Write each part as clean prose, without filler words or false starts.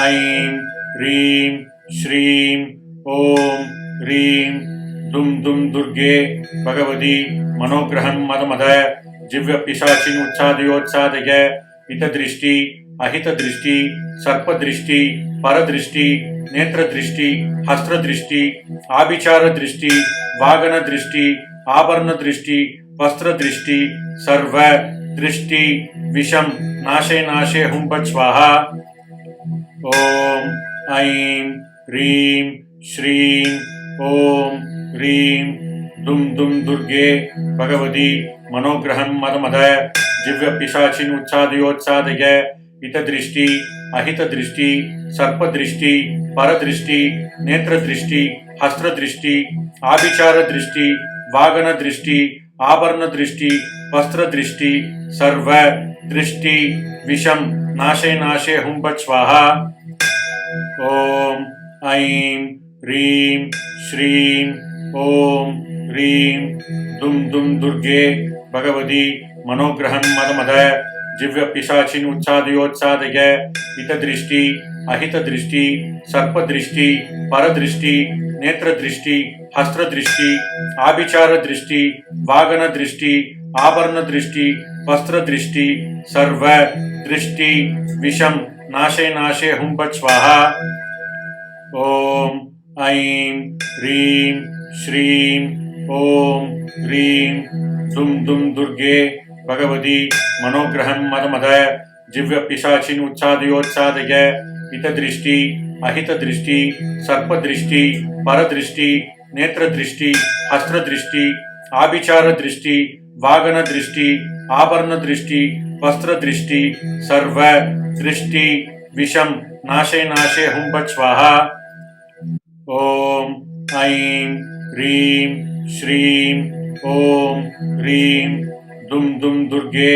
ऐं ह्रीं श्रीं ॐ ह्रीं दुं दुं दुर्गे भगवती मनोग्रहं मदमद जिव्यपिशाचिन् उच्चादयोत्सादय हितदृष्टि अहितदृष्टि सर्पदृष्टि परदृष्टि नेत्रदृष्टि हस्त्रदृष्टि आभिचारदृष्टि वागनदृष्टि आभरणदृष्टि वस्त्रदृष्टि सर्वदृष्टि विषं नाशे नाशे हुं फट् स्वाहा। ॐ ऐं ह्रीं श्रीं ॐ ह्रीं दुं दुं दुर्गे भगवती मनोग्रहं मदमद जिव्यपिशाचिन् उच्चादयोत्सादय हितदृष्टि अहितदृष्टि सर्पदृष्टि परदृष्टि नेत्रदृष्टि हस्त्रदृष्टि आभिचारदृष्टि वागनदृष्टि आभरणदृष्टि वस्त्रदृष्टि सर्वदृष्टि विषं नाशे नाशे हुं फट् स्वाहा। ॐ ऐं ह्रीं श्रीं ॐ ह्रीं दुं दुं दुर्गे भगवती मनोग्रहं मदमद जिव्यपिशाचिन् उच्चादयोत्सादय हितदृष्टि अहितदृष्टि सर्पदृष्टि परदृष्टि नेत्रदृष्टि हस्त्रदृष्टि आभिचारदृष्टि वागनदृष्टि आभरणदृष्टि वस्त्रदृष्टि सर्वदृष्टि विषं नाशे नाशे हुं फट् स्वाहा। ॐ ऐं ह्रीं श्रीं ॐ ह्रीं दुं दुं दुर्गे भगवती मनोग्रहं मदमद जिव्यपिशाचिन् उच्चादयोत्सादय हितदृष्टि अहितदृष्टि सर्पदृष्टि परदृष्टि नेत्रदृष्टि हस्त्रदृष्टि आभिचारदृष्टि वागनदृष्टि आभरणदृष्टि वस्त्रदृष्टि सर्वदृष्टि विषं नाशे नाशे हुं फट् स्वाहा। ॐ ऐं ह्रीं श्रीं ॐ ह्रीं दुं दुं दुर्गे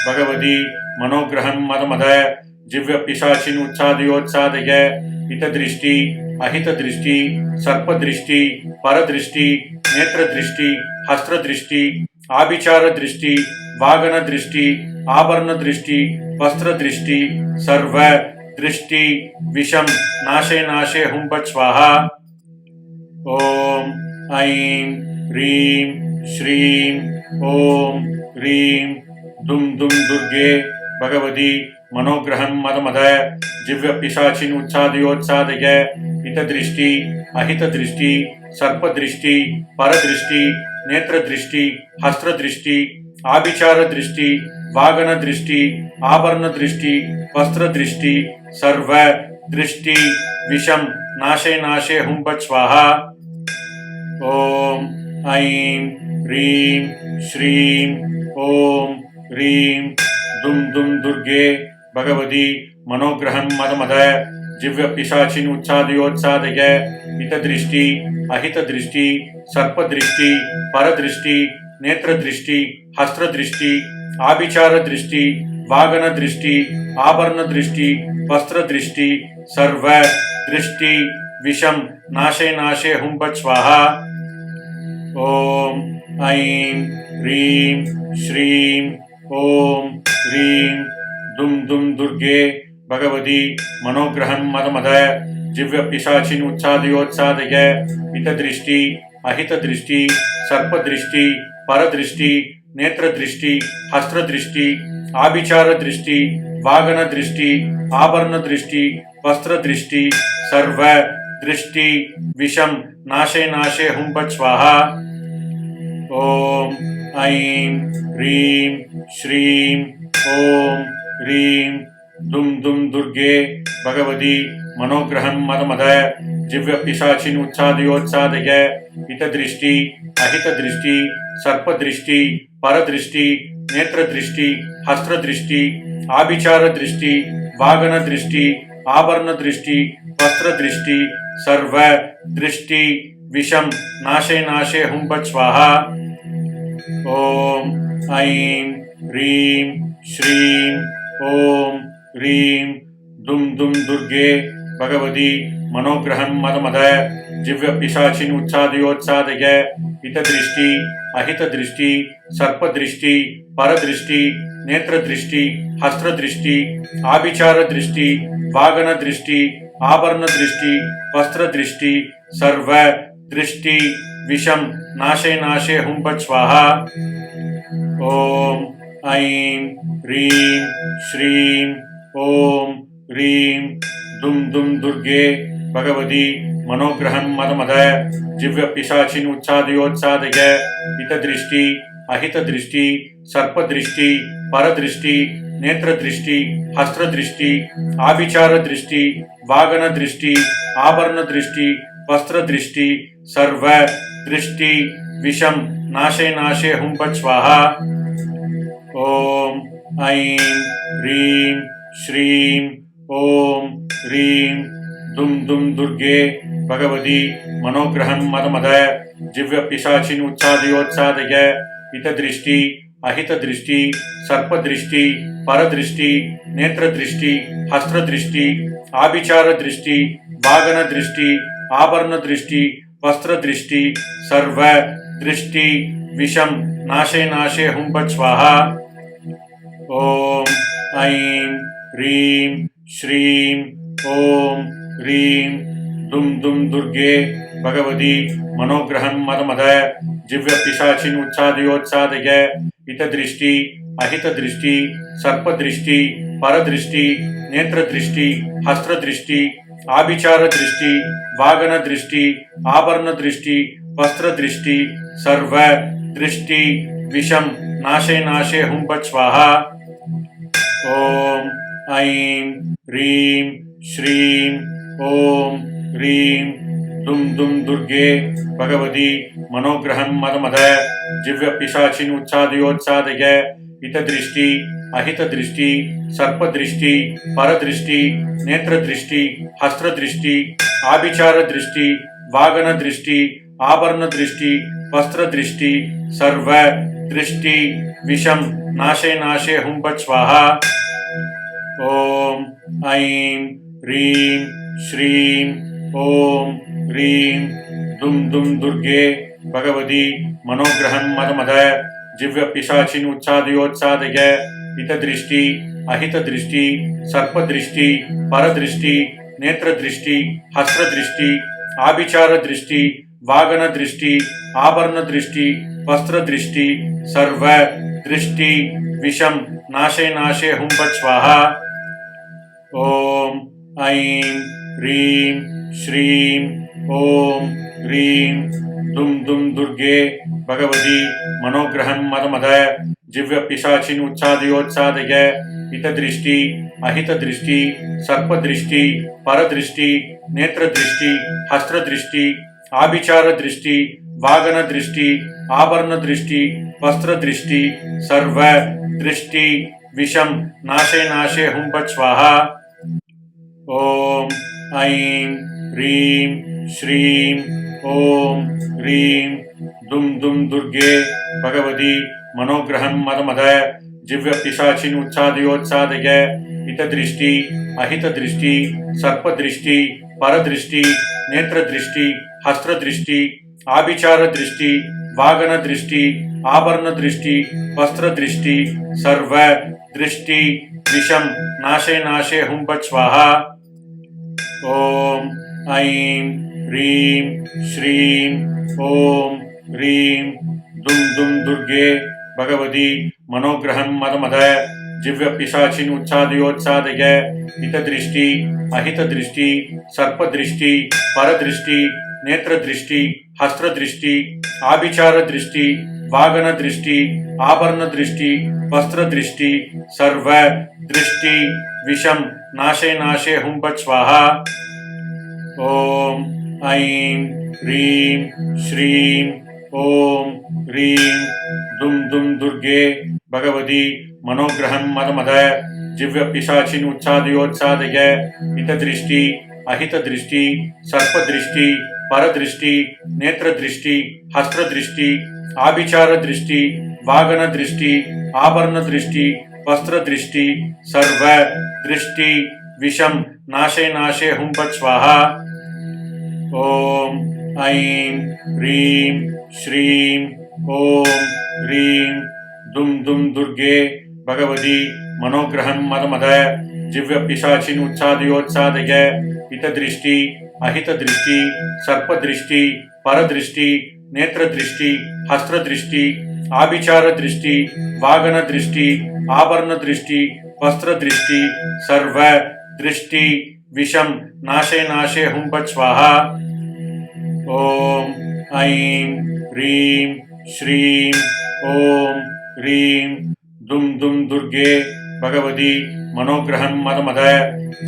भगवती मनोग्रहं मदमद जिव्यपिशाचिन् उच्चादयोत्सादय हितदृष्टि अहितदृष्टि सर्पदृष्टि परदृष्टि नेत्रदृष्टि हस्त्रदृष्टि आभिचारदृष्टि वागनदृष्टि आभरणदृष्टि वस्त्रदृष्टि सर्वदृष्टि विषं नाशे नाशे हुं फट् स्वाहा। ॐ ऐं ह्रीं श्रीं ॐ ह्रीं दुं दुं दुर्गे भगवती मनोग्रहं मदमद जिव्यपिशाचिन् उच्चादयोत्सादय हितदृष्टि अहितदृष्टि सर्पदृष्टि परदृष्टि नेत्रदृष्टि हस्त्रदृष्टि आभिचारदृष्टि वागनदृष्टि आभरणदृष्टि वस्त्रदृष्टि सर्वदृष्टि विषं नाशे नाशे हुं फट् स्वाहा। ॐ ऐं ह्रीं श्रीं ॐ ह्रीं दुं दुं दुर्गे भगवती मनोग्रहं मदमद जिव्यपिशाचिन् उच्चादयोत्सादय हितदृष्टि अहितदृष्टि सर्पदृष्टि परदृष्टि नेत्रदृष्टि हस्त्रदृष्टि आभिचारदृष्टि वागनदृष्टि आभरणदृष्टि वस्त्रदृष्टि सर्वदृष्टि विषं नाशे नाशे हुं फट् स्वाहा। ॐ ऐं ह्रीं श्रीं ॐ ह्रीं दुं दुं दुर्गे भगवती मनोग्रहं मदमद जिव्यपिशाचिन् उच्चादयोत्सादय हितदृष्टि अहितदृष्टि सर्पदृष्टि परदृष्टि नेत्रदृष्टि हस्त्रदृष्टि आभिचारदृष्टि वागनदृष्टि आभरणदृष्टि वस्त्रदृष्टि सर्वदृष्टि विषं नाशे नाशे हुं फट् स्वाहा। ॐ ऐं ह्रीं श्रीं ॐ ह्रीं दुं दुं दुर्गे भगवती मनोग्रहं मदमद जिव्यपिशाचिन् उच्चादयोत्सादय हितदृष्टि अहितदृष्टि सर्पदृष्टि परदृष्टि नेत्रदृष्टि हस्त्रदृष्टि आभिचारदृष्टि वागनदृष्टि आभरणदृष्टि वस्त्रदृष्टि सर्वदृष्टि विषं नाशे नाशे हुं फट् स्वाहा। ॐ ऐं ह्रीं श्रीं ॐ ह्रीं दुं दुं दुर्गे भगवती मनोग्रहं मदमद जिव्यपिशाचिन् उच्चादयोत्सादय हितदृष्टि अहितदृष्टि सर्पदृष्टि परदृष्टि नेत्र दृष्टि हस्त्र दृष्टि आभिचार दृष्टि वागन दृष्टि आभरण दृष्टि वस्त्र दृष्टि सर्व दृष्टि विषम नाशे नाशे हुं फट् स्वाहा। ओम ऐं ह्रीं श्रीं ओम ह्रीं दुम दुम दुर्गे भगवती मनोग्रहं मदमद जिव्य पिशाचिन उच्चादयोत्सादय हित दृष्टि अहित दृष्टि सर्प दृष्टि पर दृष्टि नेत्र दृष्टि हस्त्र दृष्टि आभिचार दृष्टि वागन दृष्टि आभरण दृष्टि वस्त्र दृष्टि सर्व दृष्टि विषम नाशे नाशे हुं फट् स्वाहा। ओम ऐं ह्रीं श्रीं ओम ह्रीं दुम दुम दुर्गे भगवती मनोग्रहं मदमद जिव्य पिशाचिन उच्चादयोत्सादय हित दृष्टि अहित दृष्टि सर्प दृष्टि पर दृष्टि नेत्र दृष्टि हस्त्र दृष्टि आभिचार दृष्टि वागन दृष्टि आभरण दृष्टि वस्त्र दृष्टि सर्व दृष्टि विषम नाशे नाशे हुं फट् स्वाहा। ओम ऐं ह्रीं श्रीं ओम ह्रीं दुम दुम दुर्गे भगवती मनोग्रहं मदमद जिव्य पिशाचिन उच्चादयोत्सादय हित दृष्टि अहित दृष्टि सर्प दृष्टि पर दृष्टि नेत्र दृष्टि हस्त्र दृष्टि आभिचार दृष्टि वागन दृष्टि आभरण दृष्टि वस्त्र दृष्टि सर्व दृष्टि विषम नाशे नाशे हुं फट् स्वाहा। ओम ऐं ह्रीं श्रीं ओम ह्रीं दुम दुम दुर्गे भगवती मनोग्रहं मदमद जिव्य पिशाचिन उच्चादयोत्सादय हित दृष्टि अहित दृष्टि सर्प दृष्टि पर दृष्टि नेत्र दृष्टि हस्त्र दृष्टि आभिचार दृष्टि वागन दृष्टि आभरण दृष्टि वस्त्र दृष्टि सर्व दृष्टि विषम नाशे नाशे हुं फट् स्वाहा। ओम ऐं ह्रीं श्रीं ओम ह्रीं दुम दुम दुर्गे भगवती मनोग्रहं मदमद जिव्य पिशाचिन उच्चादयोत्सादय हित दृष्टि अहित दृष्टि सर्प दृष्टि पर दृष्टि नेत्र दृष्टि हस्त्र दृष्टि आभिचार दृष्टि वागन दृष्टि आभरण दृष्टि वस्त्र दृष्टि सर्व दृष्टि विषम नाशे नाशे हुं फट् स्वाहा। ओम ऐं ह्रीं श्रीं ओम ह्रीं दुम दुम दुर्गे भगवती मनोग्रहं मदमद जिव्य पिशाचिन उच्चादयोत्सादय हित दृष्टि अहित दृष्टि सर्प दृष्टि पर दृष्टि नेत्र दृष्टि हस्त्र दृष्टि आभिचार दृष्टि वागन दृष्टि आभरण दृष्टि वस्त्र दृष्टि सर्व दृष्टि विषम नाशे नाशे हुं फट् स्वाहा। ओम ऐं ह्रीं श्रीं ओम ह्रीं दुम दुम दुर्गे भगवती मनोग्रहं मदमद जिव्य पिशाचिन उच्चादयोत्सादय हित दृष्टि अहित दृष्टि सर्प दृष्टि पर दृष्टि नेत्र दृष्टि हस्त्र दृष्टि आभिचार दृष्टि वागन दृष्टि आभरण दृष्टि वस्त्र दृष्टि सर्व दृष्टि विषम नाशे नाशे हुं फट् स्वाहा। ओम ऐं ह्रीं श्रीं ओम ह्रीं दुम दुम दुर्गे भगवती मनोग्रहं मदमद जिव्य पिशाचिन उच्चादयोत्सादय हित दृष्टि अहित दृष्टि सर्प दृष्टि पर दृष्टि नेत्र दृष्टि हस्त्र दृष्टि आभिचार दृष्टि वागन दृष्टि आभरण दृष्टि वस्त्र दृष्टि सर्व दृष्टि विषम नाशे नाशे हुं फट् स्वाहा। ओम ऐं ह्रीं श्रीं ओम ह्रीं दुम दुम दुर्गे भगवती मनोग्रहं मदमद जिव्य पिशाचिन उच्चादयोत्सादय हित दृष्टि अहित दृष्टि सर्प दृष्टि पर दृष्टि नेत्र दृष्टि हस्त्र दृष्टि आभिचार दृष्टि वागन दृष्टि आभरण दृष्टि वस्त्र दृष्टि सर्व दृष्टि विषम नाशे नाशे हुं फट् स्वाहा। ओम ऐं ह्रीं श्रीं ओम ह्रीं दुम दुम दुर्गे भगवती मनोग्रहं मदमद जिव्य पिशाचिन उत्सादयोत्सादय हितदृष्टि अहितदृष्टि सर्पदृष्टि परदृष्टि नेत्रदृष्टि हस्त्रदृष्टि आभिचार दृष्टि वागन दृष्टि आभरण दृष्टि वस्त्र दृष्टि सर्व दृष्टि विषम नाशे नाशे हुं फट् स्वाहा। ओम ऐं ह्रीं श्रीं ओम ह्रीं दुम दुम दुर्गे भगवती मनोग्रहं मदमद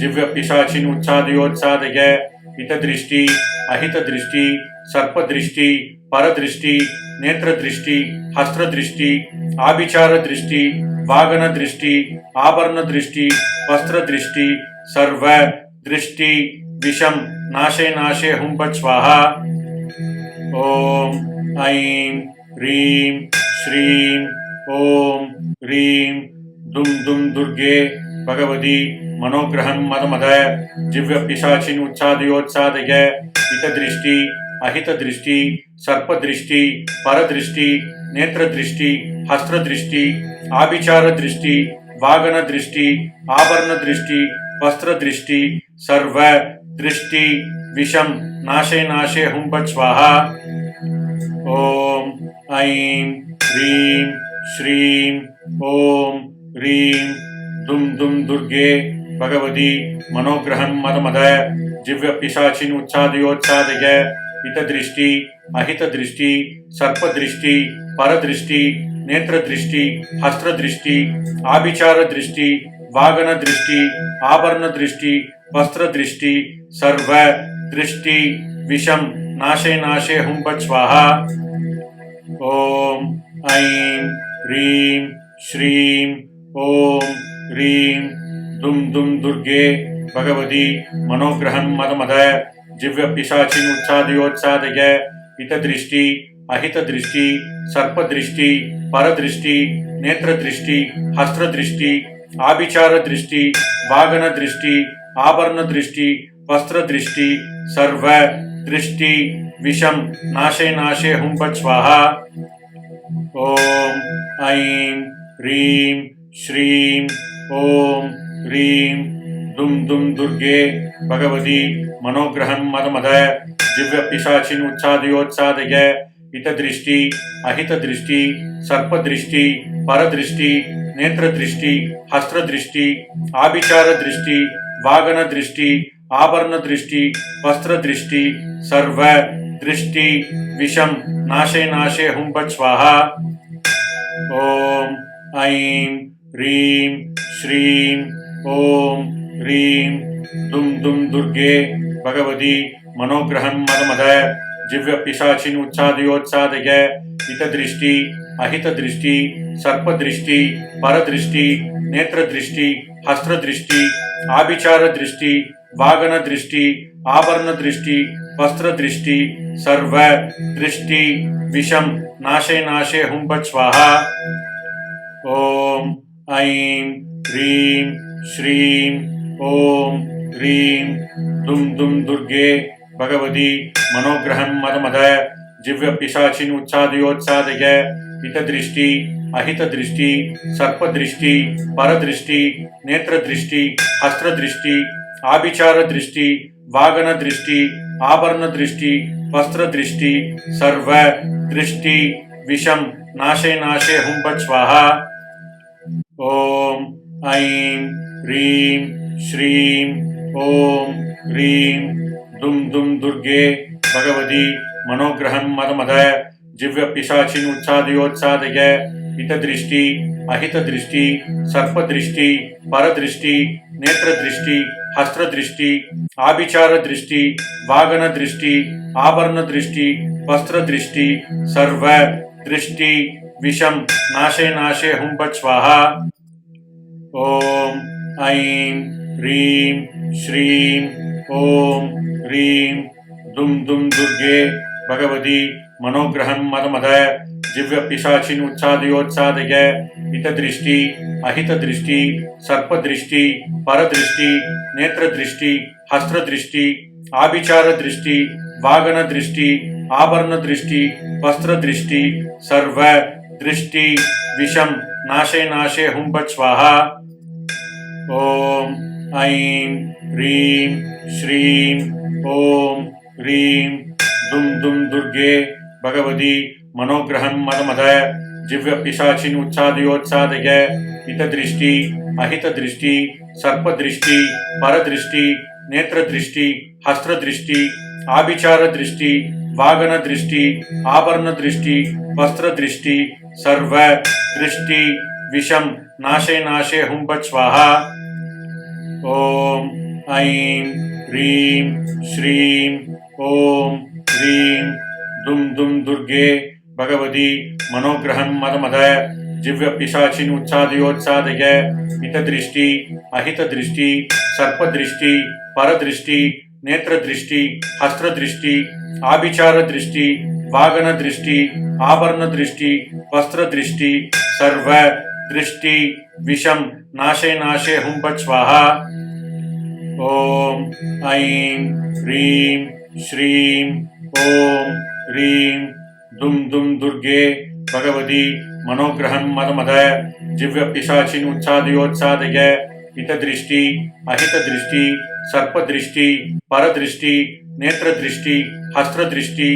जिव्य पिशाचिन उत्सादयोत्सादय हितदृष्टि अहितदृष्टि सर्पदृष्टि परदृष्टि नेत्रदृष्टि हस्त्रदृष्टि आभिचार दृष्टि वागन दृष्टि आभरण दृष्टि वस्त्र दृष्टि सर्व दृष्टि विषम नाशे नाशे हुं फट् स्वाहा। ओम ऐं ह्रीं श्रीं ओम ह्रीं दुम दुम दुर्गे भगवती मनोग्रहं मदमद जिव्य पिशाचिन उत्सादयोत्सादय हितदृष्टि अहितदृष्टि सर्पदृष्टि परदृष्टि नेत्रदृष्टि हस्त्रदृष्टि आभिचार दृष्टि वागन दृष्टि आभरण दृष्टि वस्त्र दृष्टि सर्व दृष्टि विषम नाशे नाशे हुं फट् स्वाहा। ओम ऐं ह्रीं श्रीं ओम ह्रीं दुम दुम दुर्गे भगवती मनोग्रहं मदमद जिव्य पिशाचिन उत्सादयोत्सादय हितदृष्टि अहितदृष्टि सर्पदृष्टि परदृष्टि नेत्रदृष्टि हस्त्रदृष्टि आभिचार दृष्टि वागन दृष्टि आभरण दृष्टि वस्त्र दृष्टि सर्व दृष्टि विषम नाशे नाशे हुं फट् स्वाहा। ओम ऐं ह्रीं श्रीं ओम ह्रीं दुम दुम दुर्गे भगवती मनोग्रहं मदमद जिव्य पिशाचिन उत्सादयोत्सादय हितदृष्टि अहितदृष्टि सर्पदृष्टि परदृष्टि नेत्रदृष्टि हस्त्रदृष्टि आभिचार दृष्टि वागन दृष्टि आभरण दृष्टि वस्त्र दृष्टि सर्व दृष्टि विषम नाशे नाशे हुं फट् स्वाहा। ओम ऐं ह्रीं श्रीं ओम ह्रीं दुम दुम दुर्गे भगवती मनोग्रहं मदमद जिव्य पिशाचिन उत्सादयोत्सादय हितदृष्टि अहितदृष्टि सर्पदृष्टि परदृष्टि नेत्रदृष्टि हस्त्रदृष्टि आभिचार दृष्टि वागन दृष्टि आभरण दृष्टि वस्त्र दृष्टि सर्व दृष्टि विषम नाशे नाशे हुं फट् स्वाहा। ओम ऐं ह्रीं श्रीं ओम ह्रीं दुम दुम दुर्गे भगवती मनोग्रहं मदमद जिव्य पिशाचिन उत्सादयोत्सादय हितदृष्टि अहितदृष्टि सर्पदृष्टि परदृष्टि नेत्रदृष्टि हस्त्रदृष्टि आभिचार दृष्टि वागन दृष्टि आभरण दृष्टि वस्त्र दृष्टि सर्व दृष्टि विषम नाशे नाशे हुं फट् स्वाहा। ओम ऐं ह्रीं श्रीं ओम ह्रीं दुम दुम दुर्गे भगवती मनोग्रहं मदमद जिव्य पिशाचिन उत्सादयोत्सादय हितदृष्टि अहितदृष्टि सर्पदृष्टि परदृष्टि नेत्रदृष्टि हस्त्रदृष्टि आभिचार दृष्टि वागन दृष्टि आभरण दृष्टि वस्त्र दृष्टि सर्व दृष्टि विषम नाशे नाशे हुं फट् स्वाहा। ओम ऐं ह्रीं श्रीं ओम ह्रीं दुम दुम दुर्गे भगवती मनोग्रहं मदमद जिव्य पिशाचिन उत्सादयोत्सादय हितदृष्टि अहितदृष्टि सर्पदृष्टि परदृष्टि नेत्रदृष्टि हस्त्रदृष्टि आभिचार दृष्टि वागन दृष्टि आभरण दृष्टि वस्त्र दृष्टि सर्व दृष्टि विषम नाशे नाशे हुं फट् स्वाहा। ओम ऐं ह्रीं श्रीं ओम ह्रीं दुम दुम दुर्गे भगवती मनोग्रहं मदमद जिव्य पिशाचिन उत्सादयोत्सादय हितदृष्टि अहितदृष्टि सर्पदृष्टि परदृष्टि नेत्रदृष्टि हस्त्रदृष्टि आभिचार दृष्टि वागन दृष्टि आभरण दृष्टि वस्त्र दृष्टि सर्व दृष्टि विषम नाशे नाशे हुं फट् स्वाहा। ओम ऐं ह्रीं श्रीं ओम ह्रीं दुम दुम दुर्गे भगवती मनोग्रहं मदमद जिव्य पिशाचिन उच्चादयोत्सादय हितदृष्टि अहितदृष्टि सर्पदृष्टि परदृष्टि नेत्रदृष्टि हस्त्रदृष्टि आभिचार दृष्टि वागन दृष्टि आभरण दृष्टि वस्त्र दृष्टि सर्व दृष्टि विषम नाशे नाशे हुं फट् स्वाहा। ओम ऐं ह्रीं श्रीं ओम ह्रीं दुम दुम दुर्गे भगवती मनोग्रहं मदमद जिव्य पिशाचिन उच्चादयोत्सादय हितदृष्टि अहितदृष्टि सर्पदृष्टि परदृष्टि नेत्रदृष्टि हस्त्रदृष्टि आभिचार दृष्टि वागन दृष्टि आभरण दृष्टि वस्त्र दृष्टि सर्व दृष्टि विषम नाशे नाशे हुं फट् स्वाहा। ओम ऐं ह्रीं श्रीं ओम ह्रीं दुम दुम दुर्गे भगवती मनोग्रहं मदमद जिव्य पिशाचिन उच्चादयोत्सादय हितदृष्टि अहितदृष्टि सर्पदृष्टि परदृष्टि नेत्रदृष्टि हस्त्रदृष्टि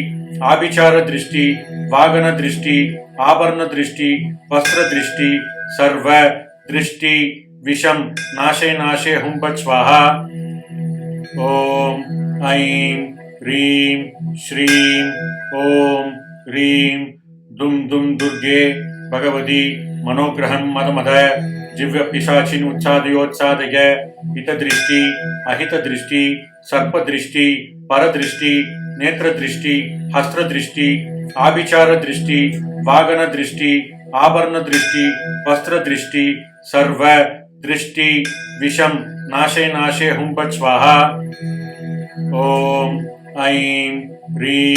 आभिचार दृष्टि वागन दृष्टि आभरण दृष्टि वस्त्र दृष्टि सर्व दृष्टि विषम नाशे नाशे हुं फट् स्वाहा। ओम ऐं ह्रीं श्रीं ओम ह्रीं दुम दुम दुर्गे भगवती मनोग्रहं मदमद जिव्य पिशाचिन उच्चादयोत्सादय हितदृष्टि अहितदृष्टि सर्पदृष्टि परदृष्टि नेत्रदृष्टि हस्त्रदृष्टि आभिचार दृष्टि वागन दृष्टि आभरण दृष्टि वस्त्र दृष्टि सर्व दृष्टि विषम नाशे नाशे हुं फट् स्वाहा। ओम ऐं ह्रीं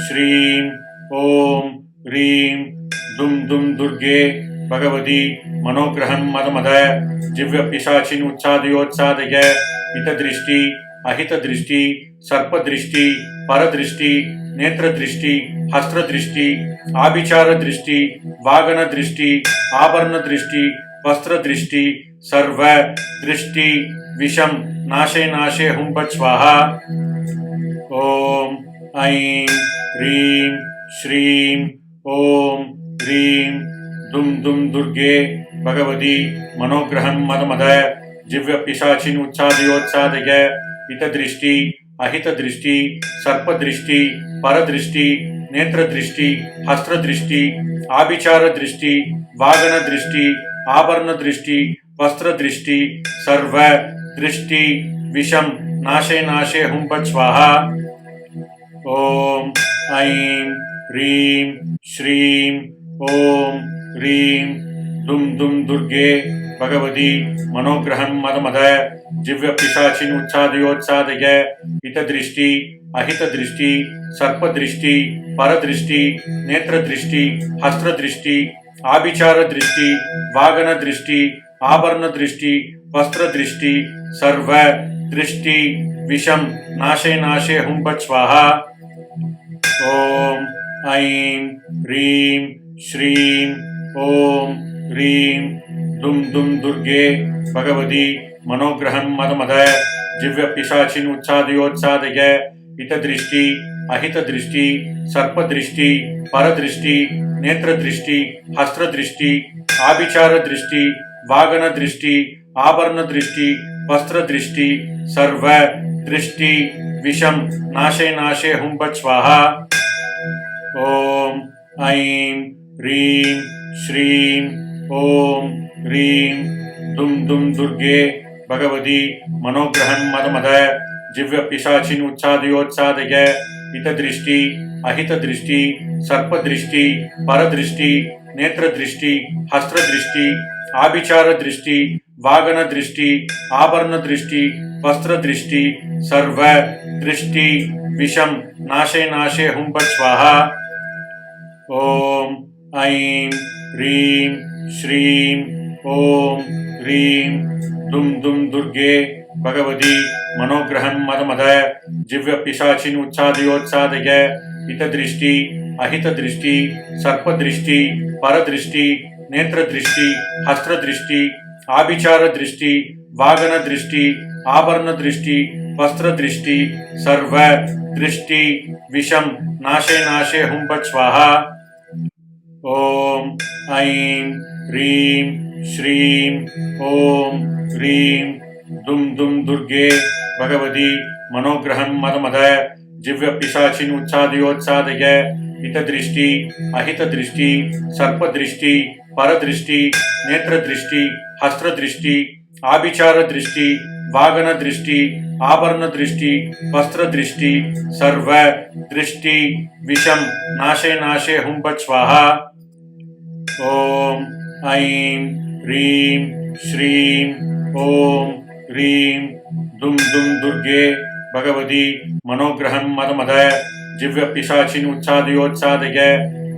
श्रीं ओम ह्रीं दुम दुम दुर्गे भगवती मनोग्रहं मदमद जिव्य पिशाचिन उच्चादयोत्सादय हितदृष्टि अहितदृष्टि सर्पदृष्टि परदृष्टि नेत्रदृष्टि हस्त्रदृष्टि आभिचार दृष्टि वागन दृष्टि आभरण दृष्टि वस्त्र दृष्टि सर्व दृष्टि विषम नाशे नाशे हुं फट् स्वाहा। ओम ऐं ह्रीं श्रीं ओम ह्रीं दुम दुम दुर्गे भगवती मनोग्रहं मदमद जिव्य पिशाचिन उच्चादयोत्सादय हितदृष्टि अहितदृष्टि सर्पदृष्टि परदृष्टि नेत्रदृष्टि हस्त्रदृष्टि आभिचार दृष्टि वागन दृष्टि आभरण दृष्टि वस्त्र दृष्टि सर्व दृष्टि विषम नाशे नाशे हुं फट् स्वाहा। ओम ऐं ह्रीं श्रीं ओम ह्रीं दुम दुम दुर्गे भगवती मनोग्रहं मदमद जिव्य पिशाचिन उच्चादयोत्सादय हितदृष्टि अहितदृष्टि सर्पदृष्टि परदृष्टि नेत्रदृष्टि हस्त्रदृष्टि आभिचार दृष्टि वागन दृष्टि आभरण दृष्टि वस्त्र दृष्टि सर्व दृष्टि विषम नाशे नाशे हुं फट् स्वाहा। ओम ऐं ह्रीं श्रीं ओम ह्रीं दुम दुम दुर्गे भगवती मनोग्रहं मदमद जिव्य पिशाचिन उच्चादयोत्सादय हितदृष्टि अहितदृष्टि सर्पदृष्टि परदृष्टि नेत्रदृष्टि हस्त्रदृष्टि आभिचार दृष्टि वागन दृष्टि आभरण दृष्टि वस्त्र दृष्टि सर्व दृष्टि विषम नाशे नाशे हुं फट् स्वाहा। ओम ऐं ह्रीं श्रीं ओम ह्रीं दुम दुम दुर्गे भगवती मनोग्रहं मदमद जिव्य पिशाचिन उच्चादयोत्सादय हितदृष्टि अहितदृष्टि सर्पदृष्टि परदृष्टि नेत्रदृष्टि हस्त्रदृष्टि आभिचार दृष्टि वागन दृष्टि आभरण दृष्टि वस्त्र दृष्टि सर्व दृष्टि विषम नाशे नाशे हुं फट् स्वाहा। ओम ऐं ह्रीं श्रीं ओम ह्रीं दुम दुम दुर्गे भगवती मनोग्रहं मदमद जिव्य पिशाचिन उच्चादयोत्सादय हितदृष्टि अहित दृष्टि सर्प दृष्टि पर दृष्टि नेत्र दृष्टि हस्त्र दृष्टि आभिचार दृष्टि वागन दृष्टि आभरण दृष्टि वस्त्र दृष्टि सर्व दृष्टि विषम नाशे नाशे हुं फट् स्वाहा। ओम ऐं ह्रीं श्रीं ओम ह्रीं दुम दुम दुर्गे भगवती मनोग्रहं मदमद जिव्य पिशाचिन उत्सादयोत्सादय हित दृष्टि अहित दृष्टि सर्प दृष्टि पर दृष्टि नेत्र दृष्टि हस्त्र दृष्टि आभिचार दृष्टि वागन दृष्टि आभरण दृष्टि वस्त्र दृष्टि सर्व दृष्टि विषम नाशे नाशे हुं फट् स्वाहा। ओम ऐं ह्रीं श्रीं ओम ह्रीं दुम दुम दुर्गे भगवती मनोग्रहं मदमद जिव्य पिशाचिन उत्सादयोत्सादय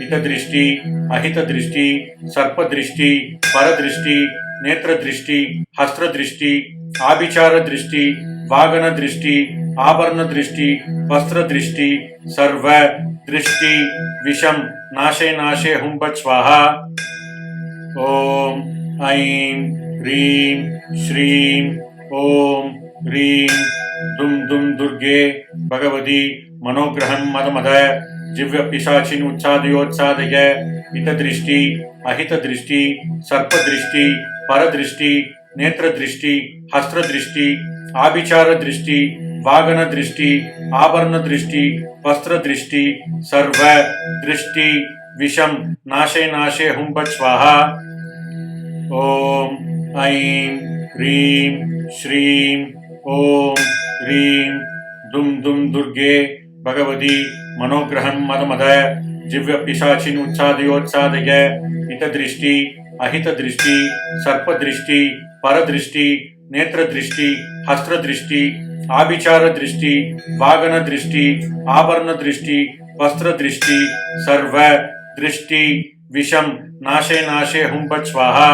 हित दृष्टि अहित दृष्टि सर्प दृष्टि पर दृष्टि नेत्र दृष्टि हस्त्र दृष्टि आभिचार दृष्टि वागन दृष्टि आभरण दृष्टि वस्त्र दृष्टि सर्व दृष्टि विषम नाशे नाशे हुं फट् स्वाहा। ओम ऐं ह्रीं श्रीं ओम ह्रीं दुम दुम दुर्गे भगवती मनोग्रहं मदमद जिव्य पिशाचिन उत्सादयोत्सादय हित दृष्टि अहित दृष्टि सर्प दृष्टि पर दृष्टि नेत्र दृष्टि हस्त्र दृष्टि आभिचार दृष्टि वागन दृष्टि आभरण दृष्टि वस्त्र दृष्टि सर्व दृष्टि विषम नाशे नाशे हुं फट् स्वाहा। ओम ऐं ह्रीं श्रीं ओम ह्रीं दुम दुम दुर्गे भगवती मनोग्रहं मदमद जिव्य पिशाचिन उत्सादयोत्सादय हित दृष्टि अहित दृष्टि सर्प दृष्टि पर दृष्टि नेत्र दृष्टि हस्त्र दृष्टि आभिचार दृष्टि वागन दृष्टि आभरण दृष्टि वस्त्र दृष्टि सर्व दृष्टि विषम नाशे नाशे हुं फट् स्वाहा।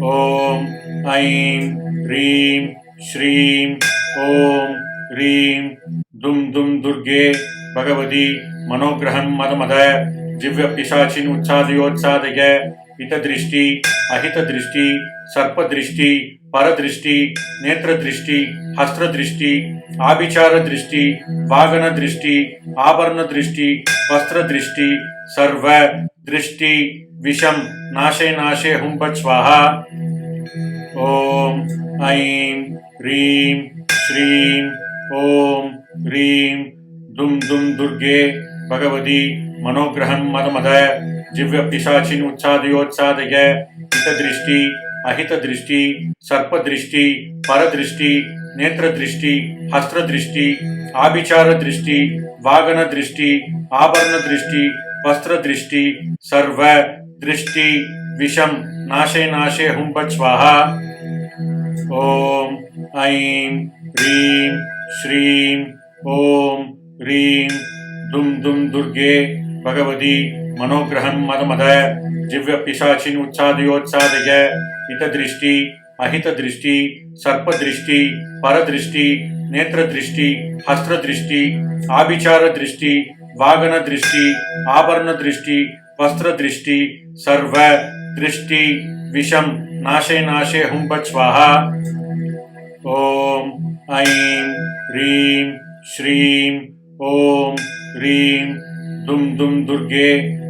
ओम ऐं ह्रीं श्रीं ओम ह्रीं दुम दुम दुर्गे भगवती मनोग्रहं मदमद जिव्य पिशाचिन उत्सादयोत्सादय हित दृष्टि अहित दृष्टि सर्प दृष्टि पर दृष्टि नेत्र दृष्टि हस्त्र दृष्टि आभिचार दृष्टि वागन दृष्टि आभरण दृष्टि वस्त्र दृष्टि सर्व दृष्टि विषम नाशे नाशे हुं फट् स्वाहा। ओम ऐं ह्रीं श्रीं ओम ह्रीं दुम दुम दुर्गे भगवती मनोग्रहं मदमद जिव्य पिशाचिन उत्सादयोत्सादय हित दृष्टि अहित दृष्टि सर्प दृष्टि पर दृष्टि नेत्र दृष्टि हस्त्र दृष्टि आभिचार दृष्टि वागन दृष्टि आभरण दृष्टि वस्त्र दृष्टि सर्व दृष्टि विषम नाशे नाशे हुं फट् स्वाहा। ओम ऐं ह्रीं श्रीं ओम ह्रीं दुम दुम दुर्गे भगवती मनोग्रहं मदमद जिव्य पिशाचिन उत्सादयोत्सादय हित दृष्टि अहित दृष्टि सर्प दृष्टि पर दृष्टि नेत्र दृष्टि हस्त्र दृष्टि आभिचार दृष्टि वागन दृष्टि आभरण दृष्टि वस्त्र दृष्टि सर्व दृष्टि विषम नाशे नाशे हुं फट् स्वाहा। ओम ऐं ह्रीं श्रीं ओम ह्रीं दुम दुम दुर्गे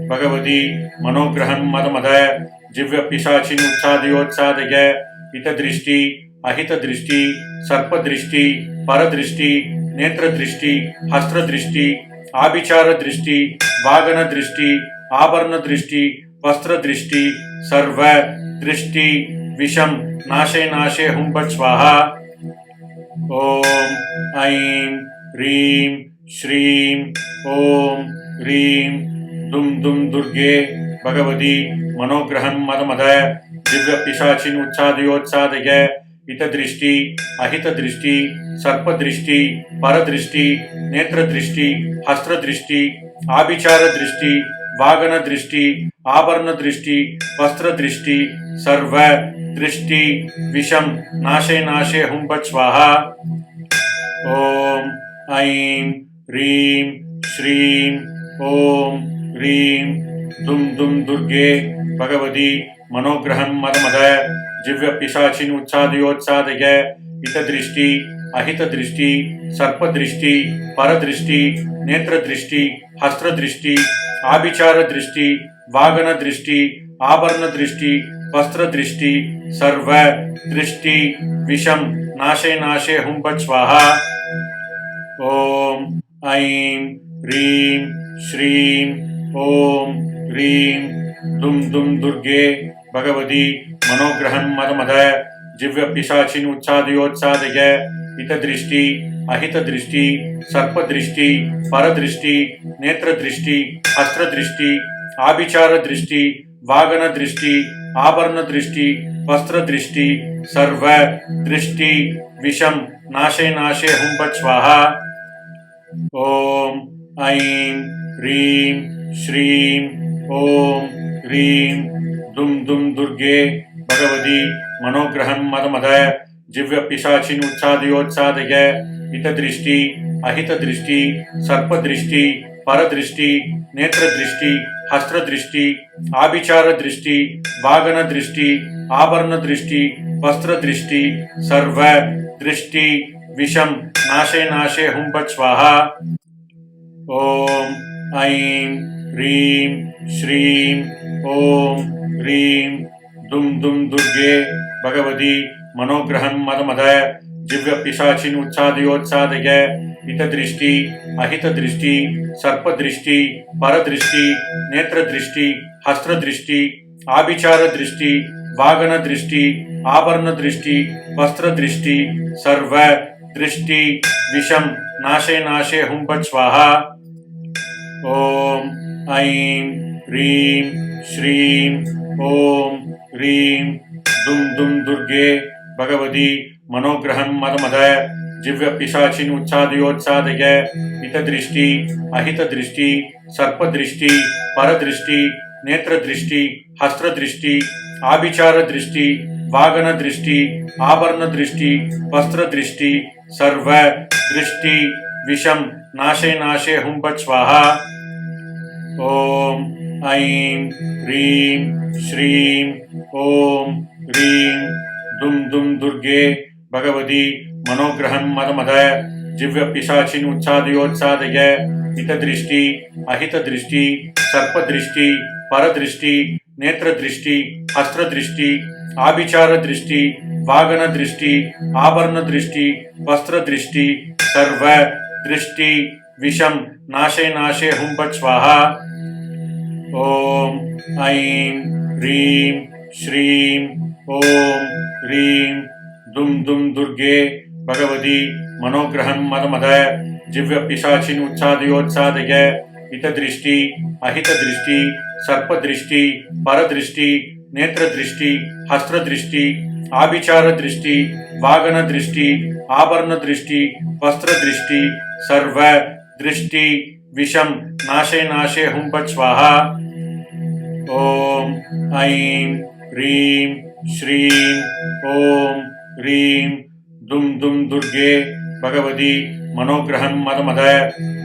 भगवती मनोग्रहं मदमद जिव्य पिशाचिन उत्सादयोत्सादय हित दृष्टि अहित दृष्टि सर्प दृष्टि पर दृष्टि नेत्र दृष्टि हस्त्र दृष्टि आभिचार दृष्टि वागन दृष्टि आभरण दृष्टि वस्त्र दृष्टि सर्व दृष्टि विषम नाशे नाशे हुं फट् स्वाहा। ओम ऐं ह्रीं श्रीं ओम ह्रीं दुम दुम दुर्गे भगवती मनोग्रहं मदमद दिव्य पिशाचिन उत्सादयोत्सादय हित दृष्टि अहित दृष्टि सर्प दृष्टि पर दृष्टि नेत्र दृष्टि हस्त्र दृष्टि आभिचार दृष्टि वागन दृष्टि आभरण दृष्टि वस्त्र दृष्टि सर्व दृष्टि विषम नाशे नाशे हुं फट् स्वाहा। ओम ऐं ह्रीं श्रीं ॐ ह्रीं दुं दुं दुर्गे भगवती मनोग्रहं मदमद जिव्यपिशाचिन् उच्चादयोत्सादय हितदृष्टि अहितदृष्टि सर्पदृष्टि परदृष्टि नेत्रदृष्टि हस्त्रदृष्टि आभिचारदृष्टि वागनदृष्टि आभरणदृष्टि वस्त्रदृष्टि सर्वदृष्टि विषं नाशे नाशे हुं फट् स्वाहा। ॐ ऐं ह्रीं श्रीं ॐ ह्रीं दुं दुं दुर्गे भगवती मनोग्रहं मदमद जिव्यपिशाचिन् उच्चादयोत्सादय हितदृष्टि अहितदृष्टि सर्पदृष्टि परदृष्टि नेत्रदृष्टि हस्त्रदृष्टि आभिचारदृष्टि वागनदृष्टि आभरणदृष्टि वस्त्रदृष्टि सर्वदृष्टि विषं नाशे नाशे हुं फट् स्वाहा। ॐ ऐं ह्रीं श्रीं ॐ ह्रीं दुं दुं दुर्गे भगवती मनोग्रहं मदमद जिव्यपिशाचिन् उच्चादयोत्सादय हितदृष्टि अहितदृष्टि सर्पदृष्टि परदृष्टि नेत्रदृष्टि हस्त्रदृष्टि आभिचारदृष्टि वागनदृष्टि आभरणदृष्टि वस्त्रदृष्टि सर्वदृष्टि विषं नाशे नाशे हुं फट् स्वाहा। ॐ ऐं ह्रीं श्रीं ॐ ह्रीं दुं दुं दुर्गे भगवती मनोग्रहं मदमद जिव्यपिशाचिन् उच्चादयोत्सादय हितदृष्टि अहितदृष्टि सर्पदृष्टि परदृष्टि नेत्रदृष्टि हस्त्रदृष्टि आभिचारदृष्टि वागनदृष्टि आभरणदृष्टि वस्त्रदृष्टि सर्वदृष्टि विषं नाशे नाशे हुं फट् स्वाहा। ॐ ऐं ह्रीं श्रीं ॐ ह्रीं दुं दुं दुर्गे भगवती मनोग्रहं मदमद जिव्यपिशाचिन् उच्चादयोत्सादय हितदृष्टि अहितदृष्टि सर्पदृष्टि परदृष्टि नेत्रदृष्टि हस्त्रदृष्टि आभिचारदृष्टि वागनदृष्टि आभरणदृष्टि वस्त्रदृष्टि सर्वदृष्टि विषं नाशे नाशे हुं फट् स्वाहा। ॐ ऐं ह्रीं श्रीं ॐ ह्रीं दुं दुं दुर्गे भगवती मनोग्रहं मदमद जिव्यपिशाचिन् उच्चादयोत्सादय हितदृष्टि अहितदृष्टि सर्पदृष्टि परदृष्टि नेत्रदृष्टि हस्त्रदृष्टि आभिचारदृष्टि वागनदृष्टि आभरणदृष्टि वस्त्रदृष्टि सर्वदृष्टि विषं नाशे नाशे हुं फट् स्वाहा। ॐ ऐं ह्रीं श्रीं ॐ ह्रीं दुं दुं दुर्गे भगवती मनोग्रहं मदमद जिव्यपिशाचिन् उच्चादयोत्सादय हितदृष्टि अहितदृष्टि सर्पदृष्टि परदृष्टि नेत्रदृष्टि हस्त्रदृष्टि आभिचारदृष्टि वागनदृष्टि आभरणदृष्टि वस्त्रदृष्टि सर्वदृष्टि विषं नाशे नाशे हुं फट् स्वाहा। ॐ ऐं ह्रीं श्रीं ॐ ह्रीं दुं दुं दुर्गे भगवती मनोग्रहं मदमद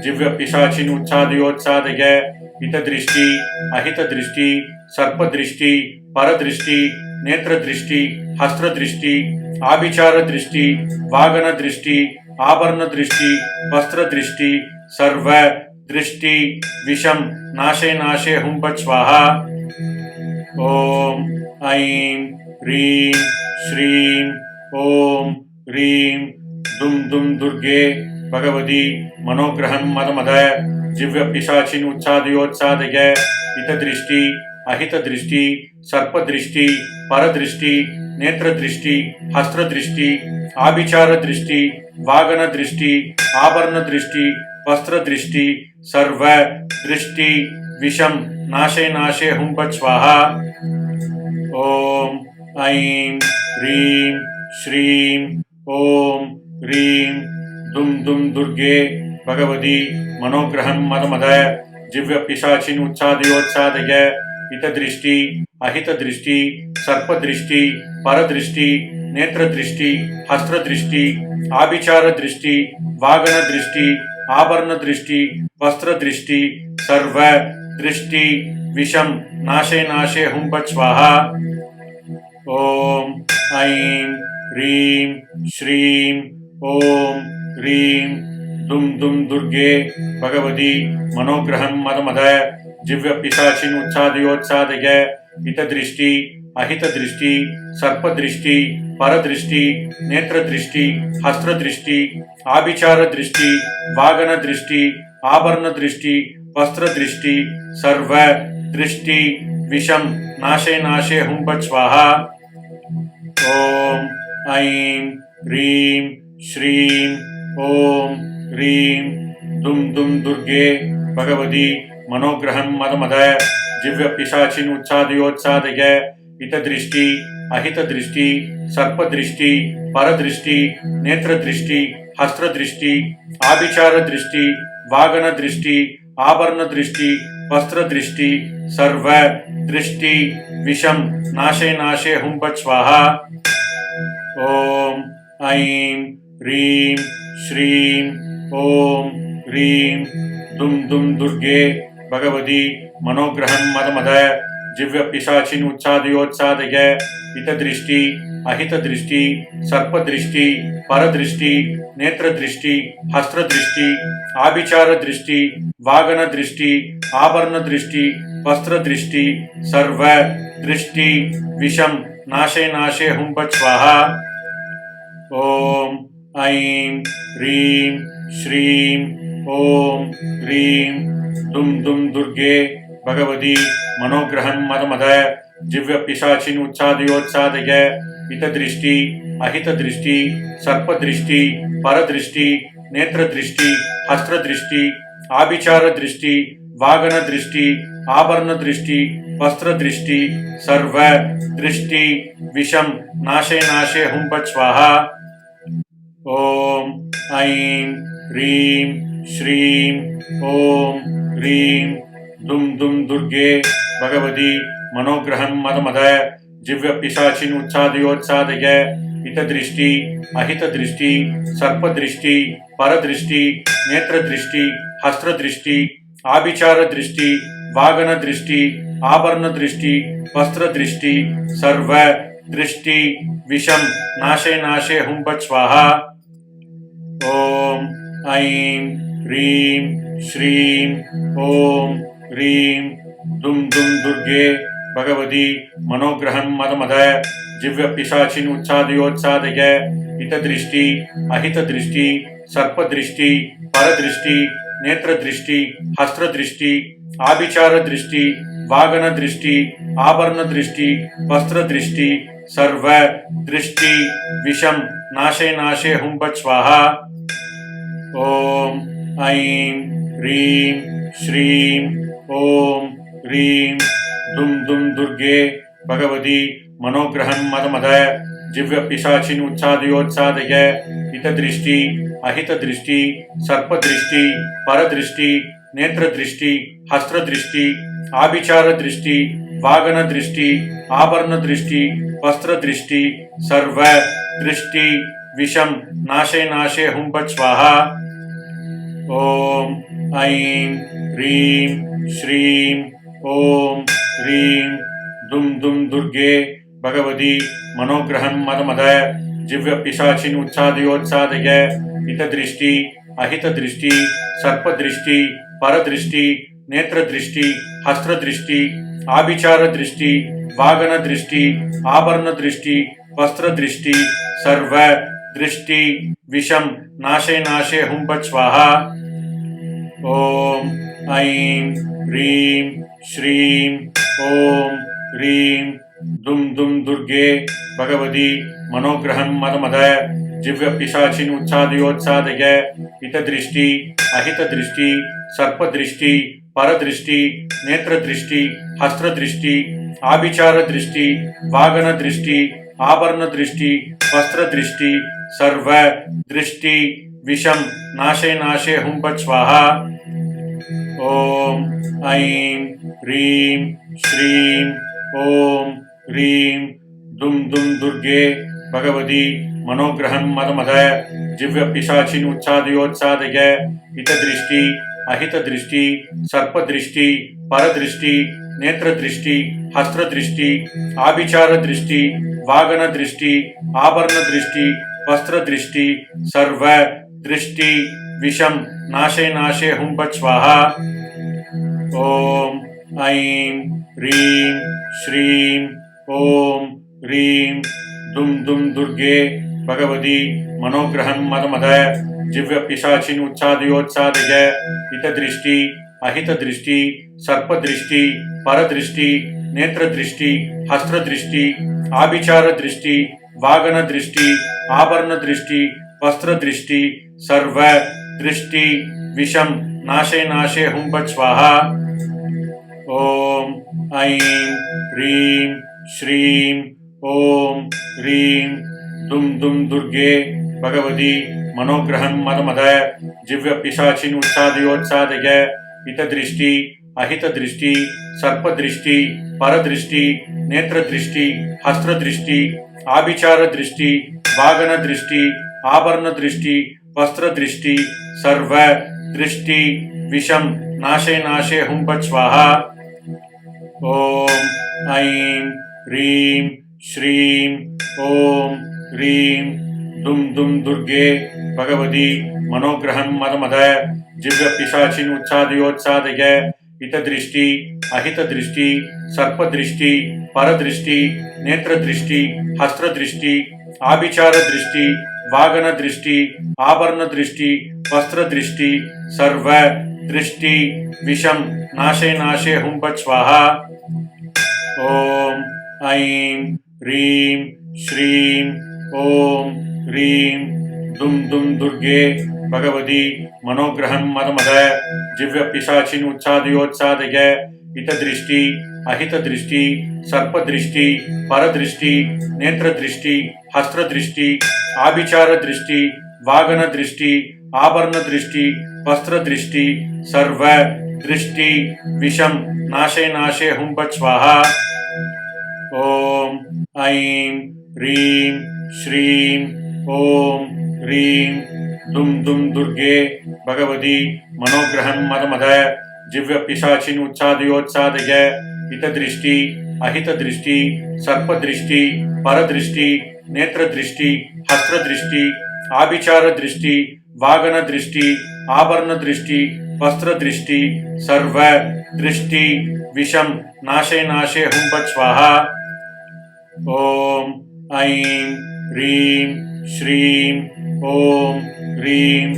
जिव्यपिशाचिन् उच्चादयोत्सादय हितदृष्टि अहितदृष्टि सर्पदृष्टि परदृष्टि नेत्रदृष्टि हस्त्रदृष्टि आभिचारदृष्टि वागनदृष्टि आभरणदृष्टि वस्त्रदृष्टि सर्वदृष्टि विषं नाशे नाशे हुं फट् स्वाहा। ॐ ऐं ह्रीं श्रीं ॐ ह्रीं दुं दुं दुर्गे भगवती मनोग्रहं मदमद जिव्यपिशाचिन् उच्चादयोत्सादय हितदृष्टि अहितदृष्टि सर्पदृष्टि परदृष्टि नेत्रदृष्टि हस्त्रदृष्टि आभिचारदृष्टि वागनदृष्टि आभरणदृष्टि वस्त्रदृष्टि सर्वदृष्टि विषं नाशे नाशे हुं फट् स्वाहा। ॐ ऐं ह्रीं श्रीं ॐ ह्रीं दुं दुं दुर्गे भगवती मनोग्रहं मदमद जिव्यपिशाचिन् उच्चादयोत्सादय हितदृष्टि अहितदृष्टि सर्पदृष्टि परदृष्टि नेत्रदृष्टि हस्त्रदृष्टि आभिचारदृष्टि वागनदृष्टि आभरण दृष्टि वस्त्र दृष्टि सर्व दृष्टि विषम नाशे नाशे हुं फट् स्वाहा। ओम ऐं ह्रीं श्रीं ओम ह्रीं दुम दुम दुर्गे भगवती मनोग्रहं मदमद जिव्य पिशाचिन उच्चादयोत्सादय हित दृष्टि अहित दृष्टि सर्प दृष्टि पर दृष्टि नेत्र दृष्टि हस्त्र दृष्टि आभिचार दृष्टि वागन दृष्टि आभरण दृष्टि वस्त्र दृष्टि सर्व दृष्टि विषम नाशे नाशे हुं फट् स्वाहा। ओम ऐं ह्रीं श्रीं ओम ह्रीं दुम दुम दुर्गे भगवती मनोग्रहं मदमद जिव्य पिशाचिन उच्चादयोत्सादय हित दृष्टि अहित दृष्टि सर्प दृष्टि पर दृष्टि नेत्र दृष्टि हस्त्र दृष्टि आभिचार दृष्टि वागन दृष्टि आभरण दृष्टि वस्त्र दृष्टि सर्व दृष्टि विषम नाशे नाशे हुं फट् स्वाहा। ओम ऐं ह्रीं श्रीं ओम ह्रीं दुम दुम दुर्गे भगवती मनोग्रहं मदमद जिव्य पिशाचिन उच्चादयोत्सादय हित दृष्टि अहित दृष्टि सर्प दृष्टि पर दृष्टि नेत्र दृष्टि हस्त्र दृष्टि आभिचार दृष्टि वागन दृष्टि आभरण दृष्टि वस्त्र दृष्टि सर्व दृष्टि विषम नाशे नाशे हुं फट् स्वाहा। ओम ऐं ह्रीं श्रीं ओम ह्रीं दुम दुम दुर्गे भगवती मनोग्रहं मदमद जिव्य पिशाचिन उच्चादयोत्सादय हित दृष्टि अहित दृष्टि सर्प दृष्टि पर दृष्टि नेत्र दृष्टि हस्त्र दृष्टि आभिचार दृष्टि वागन दृष्टि आभरण दृष्टि वस्त्र दृष्टि सर्व दृष्टि विषम नाशे नाशे हुं फट् स्वाहा। ओम ऐं ह्रीं श्रीं ओम ह्रीं दुम दुम दुर्गे भगवती मनोग्रहं मदमद जिव्य पिशाचिन उच्चादयोत्सादय हित दृष्टि अहित दृष्टि सर्प दृष्टि पर दृष्टि नेत्र दृष्टि हस्त्र दृष्टि आभिचार दृष्टि वागन दृष्टि आभरण दृष्टि वस्त्र दृष्टि सर्व दृष्टि विषम नाशे नाशे हुं फट् स्वाहा। ओम ऐं ह्रीं श्रीं ओम ह्रीं दुम दुम दुर्गे भगवती मनोग्रहं मदमद जिव्य पिशाचिन उच्चादयोत्सादय हित दृष्टि अहित दृष्टि सर्प दृष्टि पर दृष्टि नेत्र दृष्टि हस्त्र दृष्टि आभिचार दृष्टि वागन दृष्टि आभरण दृष्टि वस्त्र दृष्टि सर्व दृष्टि विषम नाशे नाशे हुं फट् स्वाहा। ओम ऐं ह्रीं श्रीं ओम ह्रीं दुम दुम दुर्गे भगवती मनोग्रहं मदमद जिव्य पिशाचिन उच्चादयोत्सादय हित दृष्टि अहित दृष्टि सर्प दृष्टि पर दृष्टि नेत्र दृष्टि हस्त्र दृष्टि आभिचार दृष्टि वागन दृष्टि आभरण दृष्टि वस्त्र दृष्टि सर्व दृष्टि विषम नाशे नाशे हुं फट् स्वाहा। ओम ऐं ह्रीं श्रीं ओम ह्रीं दुम दुम दुर्गे भगवती मनोग्रहं मदमद जिव्य पिशाचिन उच्चादयोत्सादय हित दृष्टि अहित दृष्टि सर्प दृष्टि पर दृष्टि नेत्र दृष्टि हस्त्र दृष्टि आभिचार दृष्टि वागन दृष्टि आभरण दृष्टि वस्त्र दृष्टि सर्व दृष्टि विषम नाशे नाशे हुं फट् स्वाहा। ओम ऐं ह्रीं श्रीं ओम ह्रीं दुम दुम दुर्गे भगवती मनोग्रहं मदमद जिव्य पिशाचिन उच्चादयोत्सादय हित दृष्टि अहित दृष्टि सर्प दृष्टि पर दृष्टि नेत्र दृष्टि हस्त्र दृष्टि आभिचार दृष्टि वागन दृष्टि आभरण दृष्टि वस्त्र दृष्टि सर्व दृष्टि विषम नाशे नाशे हुं फट् स्वाहा। ओम ऐं ह्रीं श्रीं ओम ह्रीं दुम दुम दुर्गे भगवती मनोग्रहं मदमद जिव्यपिशाचिन् उच्चादयोत्सादय हितदृष्टि अहितदृष्टि सर्पदृष्टि परदृष्टि नेत्रदृष्टि हस्तदृष्टि आभिचारदृष्टि वागनदृष्टि आभरणदृष्टि वस्त्रदृष्टि सर्व दृष्टि विषम नाशे नाशे हुं फट् स्वाहा। ओम ऐं ह्रीं श्रीं ओम ह्रीं दुं दुं दुर्गे भगवती मनोग्रहं मदमद जिव्यपिशाचिन् उच्चादयोत्सादय हितदृष्टि अहितदृष्टि सर्पदृष्टि परदृष्टि नेत्रदृष्टि हस्तदृष्टि आभिचारदृष्टि वागनदृष्टि आभरणदृष्टि वस्त्रदृष्टि सर्व दृष्टि विषम नाशे नाशे हुं फट् स्वाहा। ओम ऐं ह्रीं श्रीं ओम ह्रीं दुं दुं दुर्गे भगवती मनोग्रहं मदमद जिव्यपिशाचिन् उच्चादयोत्सादय हितदृष्टि अहितदृष्टि सर्पदृष्टि परदृष्टि नेत्रदृष्टि हस्तदृष्टि आभिचारदृष्टि वागनदृष्टि आभरणदृष्टि वस्त्रदृष्टि सर्व दृष्टि विषम नाशे नाशे हुं फट् स्वाहा। ओम ऐं ह्रीं श्रीं ओम ह्रीं दुं दुं दुर्गे भगवती मनोग्रहं मदमद जिव्यपिशाचिन् उच्चादयोत्सादय हितदृष्टि अहितदृष्टि सर्पदृष्टि परदृष्टि नेत्रदृष्टि हस्तदृष्टि आभिचारदृष्टि वागनदृष्टि आभरणदृष्टि वस्त्रदृष्टि सर्व दृष्टि विषम नाशे नाशे हुं फट् स्वाहा। ओम ऐं ह्रीं श्रीं ओम ह्रीं दुं दुं दुर्गे भगवती मनोग्रहं मदमद जिव्यपिशाचिन् उच्चादयोत्सादय हितदृष्टि अहितदृष्टि सर्पदृष्टि परदृष्टि नेत्रदृष्टि हस्तदृष्टि आभिचारदृष्टि वागनदृष्टि आभरणदृष्टि वस्त्रदृष्टि सर्व दृष्टि विषम नाशे नाशे हुं फट् स्वाहा। ओम ऐं ह्रीं श्रीं ओम ह्रीं दुं दुं दुर्गे भगवती मनोग्रहं मदमद जिव्यपिशाचिन् उच्चादयोत्सादय हितदृष्टि अहितदृष्टि सर्पदृष्टि परदृष्टि नेत्रदृष्टि हस्तदृष्टि आभिचारदृष्टि वागनदृष्टि आभरणदृष्टि वस्त्रदृष्टि सर्व दृष्टि विषम नाशे नाशे हुं फट् स्वाहा। ओम ऐं ह्रीं श्रीं ओम ह्रीं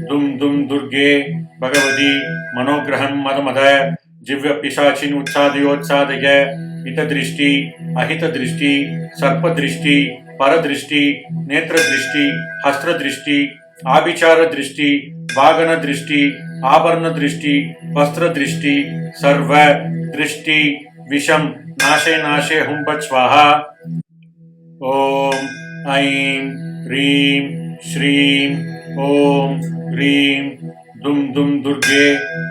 दुं दुं दुर्गे भगवती मनोग्रहं मदमद जिव्यपिशाचिन् उच्चादयोत्सादय हितदृष्टि अहितदृष्टि सर्पदृष्टि परदृष्टि नेत्रदृष्टि हस्तदृष्टि आभिचारदृष्टि वागनदृष्टि आभरणदृष्टि वस्त्रदृष्टि सर्व दृष्टि विषम नाशे नाशे हुं फट् स्वाहा। ओम ऐं ह्रीं श्रीं ओम ह्रीं दुं दुं दुर्गे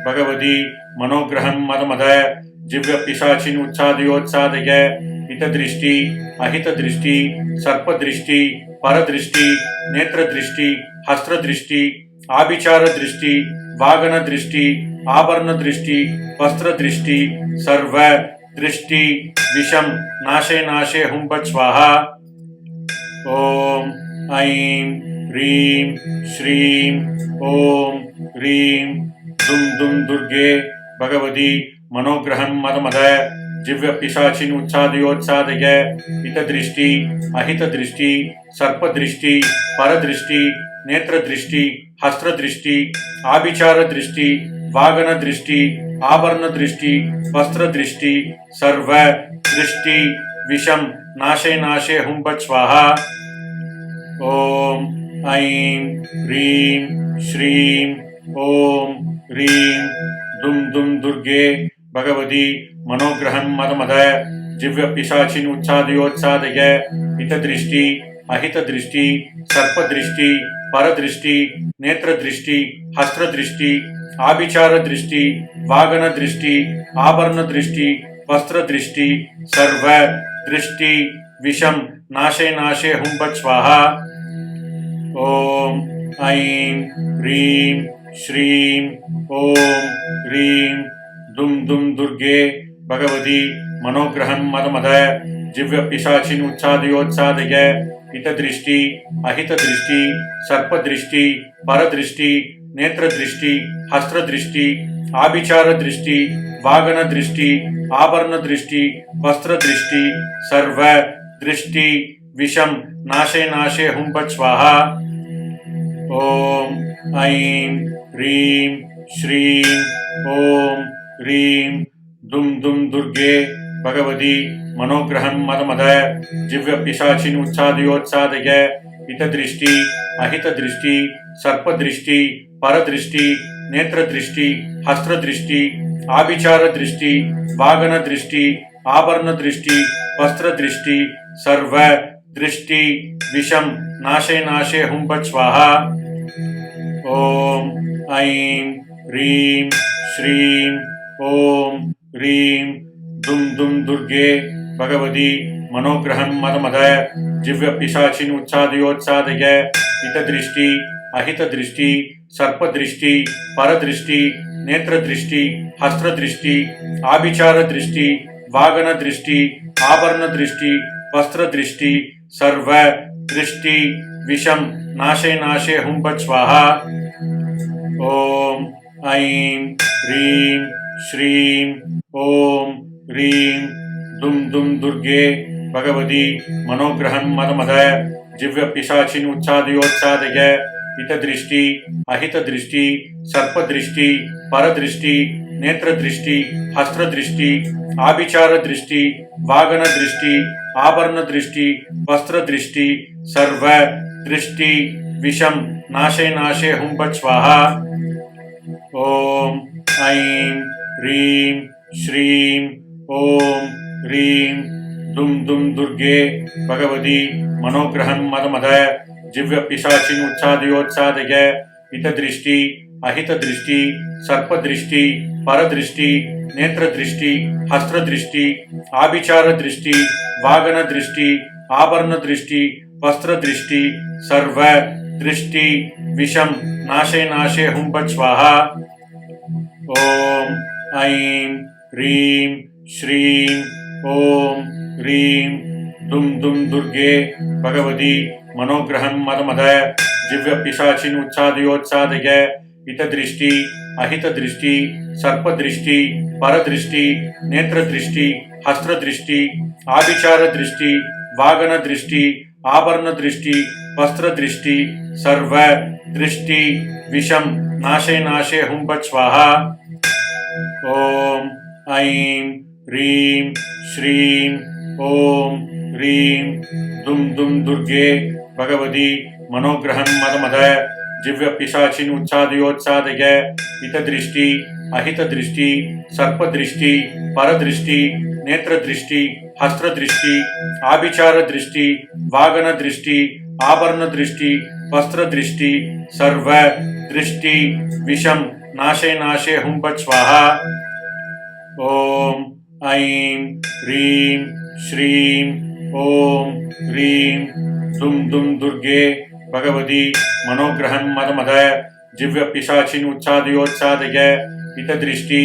भगवती मनोग्रहं मदमद जिव्यपिशाचिन् उच्चादयोत्सादय हितदृष्टि अहितदृष्टि सर्पदृष्टि परदृष्टि नेत्रदृष्टि हस्तदृष्टि आभिचारदृष्टि वागनदृष्टि आभरणदृष्टि वस्त्रदृष्टि सर्व दृष्टि विषम नाशे नाशे हुं फट् स्वाहा। ओम ऐं ह्रीं श्रीं ओम ह्रीं दुं दुं दुर्गे भगवती मनोग्रहं मदमद जिव्यपिशाचिन् उच्चादयोत्सादय हितदृष्टि अहितदृष्टि सर्पदृष्टि परदृष्टि नेत्रदृष्टि हस्तदृष्टि आभिचारदृष्टि वागनदृष्टि आभरणदृष्टि वस्त्रदृष्टि सर्व दृष्टि विषम नाशे नाशे हुं फट् स्वाहा। ओम ऐं ह्रीं श्रीं ओम ह्रीं दुं दुं दुर्गे भगवती मनोग्रहं मदमद जिव्यपिशाचिन् उच्चादयोत्सादय हितदृष्टि अहितदृष्टि सर्पदृष्टि परदृष्टि नेत्रदृष्टि हस्तदृष्टि आभिचारदृष्टि वागनदृष्टि आभरणदृष्टि वस्त्रदृष्टि सर्व दृष्टि विषम नाशे नाशे हुं फट् स्वाहा। ॐ ऐं ह्रीं श्रीं ॐ ह्रीं दुं दुं दुर्गे भगवती मनोग्रहं मदमद जिव्यपिशाचिनुच्चादयोत्सादय हितदृष्टि अहितदृष्टि सर्पदृष्टि परदृष्टि नेत्रदृष्टि हस्त्रदृष्टि आभिचारदृष्टि वागनदृष्टि आभरणदृष्टि वस्त्रदृष्टि सर्व दृष्टि विषम नाशे नाशे हुं फट् स्वाहा। ॐ ऐं ह्रीं श्रीं ॐ ह्रीं दुं दुं दुर्गे भगवती मनोग्रहं मदमद जिव्यपिशाचिनुच्चादयोत्सादय हितदृष्टि अहितदृष्टि सर्पदृष्टि परदृष्टि नेत्रदृष्टि हस्त्रदृष्टि आभिचारदृष्टि वागनदृष्टि आभरणदृष्टि वस्त्रदृष्टि सर्व दृष्टि विषम नाशे नाशे हुं फट् स्वाहा। ॐ ऐं ह्रीं श्रीं ॐ ह्रीं दुं दुं दुर्गे भगवती मनोग्रहं मदमद जिव्यपिशाचिनुच्चादयोत्सादय हितदृष्टि अहितदृष्टि सर्पदृष्टि परदृष्टि नेत्रदृष्टि हस्त्रदृष्टि आभिचारदृष्टि वागनदृष्टि आभरणदृष्टि वस्त्रदृष्टि सर्व दृष्टि विषम नाशे नाशे हुं फट् स्वाहा। ॐ ऐं ह्रीं श्रीं ॐ ह्रीं दुं दुं दुर्गे भगवती मनोग्रहं मदमद जिव्यपिशाचिनुच्चादयोत्सादय हितदृष्टि अहितदृष्टि सर्पदृष्टि परदृष्टि नेत्रदृष्टि हस्त्रदृष्टि आभिचारदृष्टि वागनदृष्टि आभरणदृष्टि वस्त्रदृष्टि सर्व दृष्टि विषम नाशे नाशे हुं फट् स्वाहा। ॐ ऐं ह्रीं श्रीं ॐ ह्रीं दुं दुं दुर्गे भगवती मनोग्रहं मदमद जिव्यपिशाचिनुच्चादयोत्सादय हितदृष्टि अहितदृष्टि सर्पदृष्टि परदृष्टि नेत्रदृष्टि हस्त्रदृष्टि आभिचारदृष्टि वागनदृष्टि आभरणदृष्टि वस्त्रदृष्टि सर्व दृष्टि विषम नाशे नाशे हुं फट् स्वाहा। ॐ ऐं ह्रीं श्रीं ॐ ह्रीं दुं दुं दुर्गे भगवती मनोग्रहं मदमद जिव्यपिशाचिनुच्चादयोत्सादय हितदृष्टि अहितदृष्टि सर्पदृष्टि परदृष्टि नेत्रदृष्टि हस्त्रदृष्टि आभिचारदृष्टि वागनदृष्टि आभरणदृष्टि वस्त्रदृष्टि सर्व दृष्टि विषम नाशे नाशे हुं फट् स्वाहा। ॐ ऐं ह्रीं श्रीं ॐ ह्रीं दुं दुं दुर्गे भगवती मनोग्रहं मदमद जिव्यपिशाचिनुच्चादयोत्सादय हितदृष्टि अहितदृष्टि सर्पदृष्टि परदृष्टि नेत्रदृष्टि हस्त्रदृष्टि आभिचारदृष्टि वागनदृष्टि आभरणदृष्टि वस्त्रदृष्टि सर्व दृष्टि विषम नाशे नाशे हुं फट् स्वाहा। ॐ ऐं ह्रीं श्रीं ॐ ह्रीं दुं दुं दुर्गे भगवती मनोग्रहं मदमद जिव्यपिशाचिनुच्चादयोत्सादय हितदृष्टि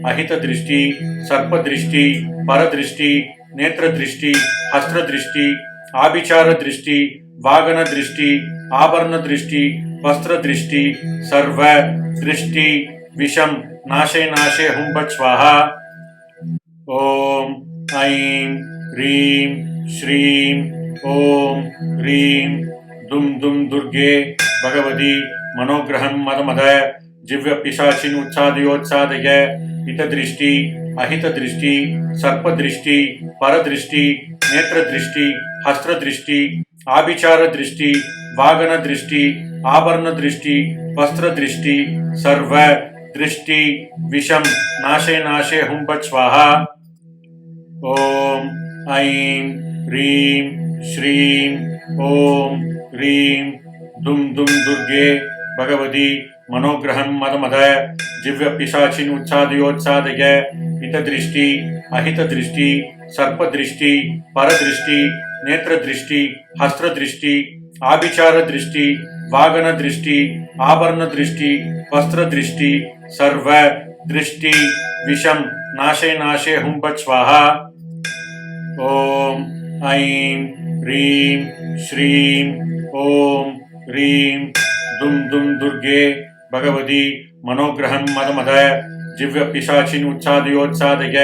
अहितदृष्टि सर्पदृष्टि परदृष्टि नेत्रदृष्टि हस्त्रदृष्टि आभिचारदृष्टि वागनदृष्टि आभरणदृष्टि वस्त्रदृष्टि सर्व दृष्टि विषम नाशे नाशे हुं फट् स्वाहा। ॐ ऐं ह्रीं श्रीं ॐ ह्रीं दुं दुं दुर्गे भगवती मनोग्रहं मदमद जिव्यपिशाचिनुच्चादयोत्सादय हितदृष्टि अहितदृष्टि सर्पदृष्टि परदृष्टि नेत्रदृष्टि हस्त्रदृष्टि आभिचारदृष्टि वागनदृष्टि आभरणदृष्टि वस्त्रदृष्टि सर्व दृष्टि विषम नाशे नाशे हुं फट् स्वाहा। ॐ ऐं ह्रीं श्रीं ॐ ह्रीं दुं दुं दुर्गे भगवती मनोग्रहं मदमद जिव्यपिशाचिनुच्चादयोत्सादय हितदृष्टि अहितदृष्टि सर्पदृष्टि परदृष्टि नेत्रदृष्टि हस्त्रदृष्टि आभिचार दृष्टि वागन दृष्टि आभरण दृष्टि वस्त्र दृष्टि सर्व दृष्टि विषम नाशे नाशे हुं फट् स्वाहा। ओम ऐं ह्रीं श्रीं ओम ह्रीं दुम दुम दुर्गे भगवती मनोग्रहं मदमद जिव्य पिशाचिन उच्चादयोत्सादय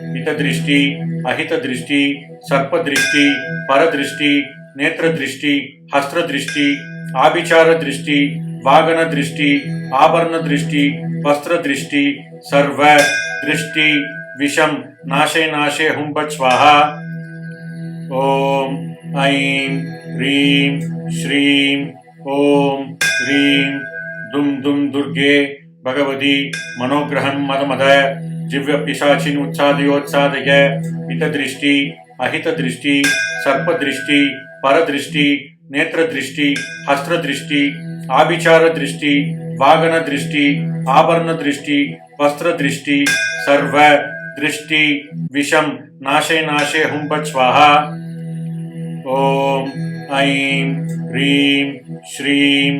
हितदृष्टि अहितदृष्टि सर्पदृष्टि परदृष्टि नेत्रदृष्टि हस्त्रदृष्टि आभिचार दृष्टि वागन दृष्टि आभरण दृष्टि वस्त्र दृष्टि सर्व दृष्टि विषम नाशे नाशे हुं फट् स्वाहा। ओम ऐं ह्रीं श्रीं ओम ह्रीं दुम दुम दुर्गे भगवती मनोग्रहं मदमद जिव्य पिशाचिन उच्चादयोत्सादय हितदृष्टि अहितदृष्टि सर्पदृष्टि परदृष्टि नेत्रदृष्टि हस्त्रदृष्टि आभिचार दृष्टि वागन दृष्टि आभरण दृष्टि वस्त्र दृष्टि सर्व दृष्टि विषम नाशे नाशे हुं फट् स्वाहा। ओम ऐं ह्रीं श्रीं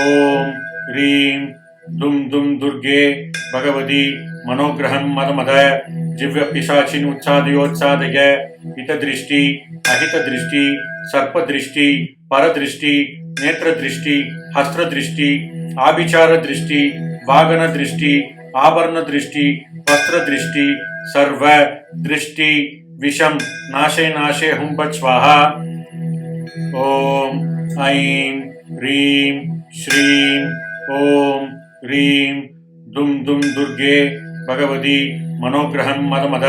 ओम ह्रीं दुम दुम दुर्गे भगवती मनोग्रहं मदमद जिव्य पिशाचिन उच्चादयोत्सादय हितदृष्टि अहितदृष्टि सर्पदृष्टि परदृष्टि नेत्रदृष्टि हस्त्रदृष्टि आभिचार दृष्टि वागन दृष्टि आभरण दृष्टि वस्त्र दृष्टि सर्व दृष्टि विषम नाशे नाशे हुं फट् स्वाहा। ओम ऐं ह्रीं श्रीं ओम ह्रीं दुम दुम दुर्गे भगवती मनोग्रहं मदमद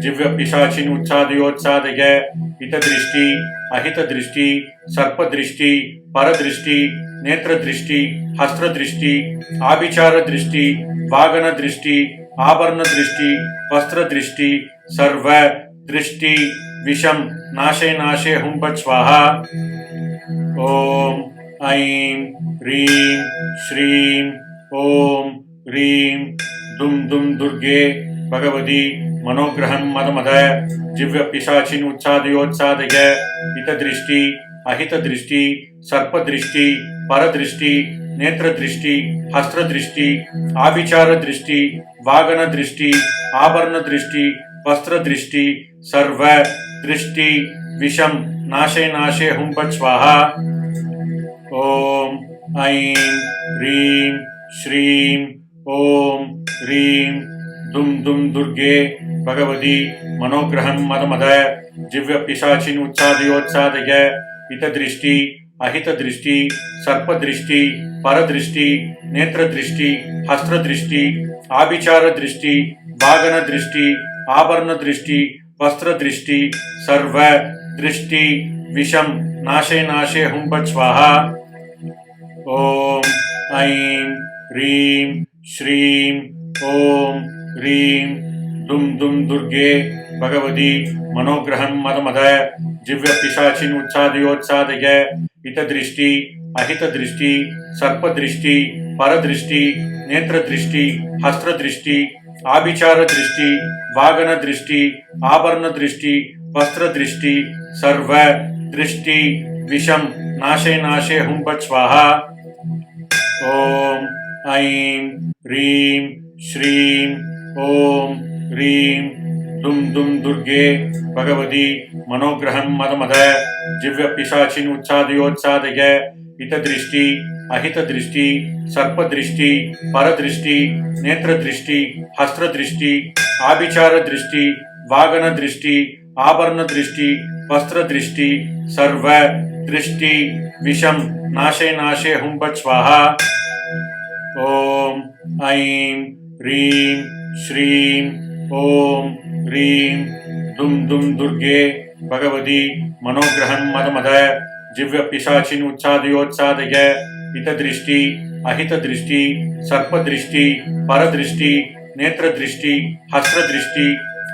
जिव्य पिशाचिन उच्चादयोत्सादय हितदृष्टि अहितदृष्टि सर्पदृष्टि परदृष्टि नेत्रदृष्टि हस्त्रदृष्टि आभिचार दृष्टि वागन दृष्टि आभरण दृष्टि वस्त्र दृष्टि सर्व दृष्टि विषम नाशे नाशे हुं फट् स्वाहा। ओम ऐं ह्रीं श्रीं ओम ह्रीं दुम दुम दुर्गे भगवती मनोग्रहं मदमद जिव्य पिशाचिन उच्चादयोत्सादय हितदृष्टि अहितदृष्टि सर्पदृष्टि परदृष्टि नेत्रदृष्टि हस्त्रदृष्टि आभिचार दृष्टि वागन दृष्टि आभरण दृष्टि वस्त्र दृष्टि सर्व दृष्टि विषम नाशे नाशे हुं फट् स्वाहा। ओम ऐं ह्रीं श्रीं ओम ह्रीं दुम दुम दुर्गे भगवती मनोग्रहं मदमद जिव्य पिशाचिन उच्चादयोत्सादय हितदृष्टि अहितदृष्टि सर्पदृष्टि परदृष्टि नेत्रदृष्टि हस्त्रदृष्टि आभिचार दृष्टि वागन दृष्टि आभरण दृष्टि वस्त्र दृष्टि सर्व दृष्टि विषम नाशे नाशे हुं फट् स्वाहा। ओम ऐं ह्रीं श्रीं ओम ह्रीं दुम दुम दुर्गे भगवती मनोग्रहं मदमद जिव्य पिशाचिन उच्चादयोत्सादय हितदृष्टि अहितदृष्टि सर्पदृष्टि परदृष्टि नेत्रदृष्टि हस्त्रदृष्टि आभिचार दृष्टि वागन दृष्टि आभरण दृष्टि वस्त्र दृष्टि सर्व दृष्टि विषम नाशे नाशे हुं फट् स्वाहा। ओम ऐं ह्रीं श्रीं ओम ह्रीं दुम दुम दुर्गे भगवती मनोग्रहं मदमद जिव्य पिशाचिन उच्चादयोत्सादय हितदृष्टि अहितदृष्टि सर्पदृष्टि परदृष्टि नेत्रदृष्टि हस्त्रदृष्टि आभिचार दृष्टि वागन दृष्टि आभरण दृष्टि वस्त्र दृष्टि सर्व दृष्टि विषम नाशे नाशे हुं फट् स्वाहा। ओम ऐं ह्रीं श्रीं ओम ह्रीं दुम दुम दुर्गे भगवती मनोग्रहं मदमद जिव्य पिशाचिन उच्चादयोत्सादय हितदृष्टि अहितदृष्टि सर्पदृष्टि परदृष्टि नेत्रदृष्टि हस्त्रदृष्टि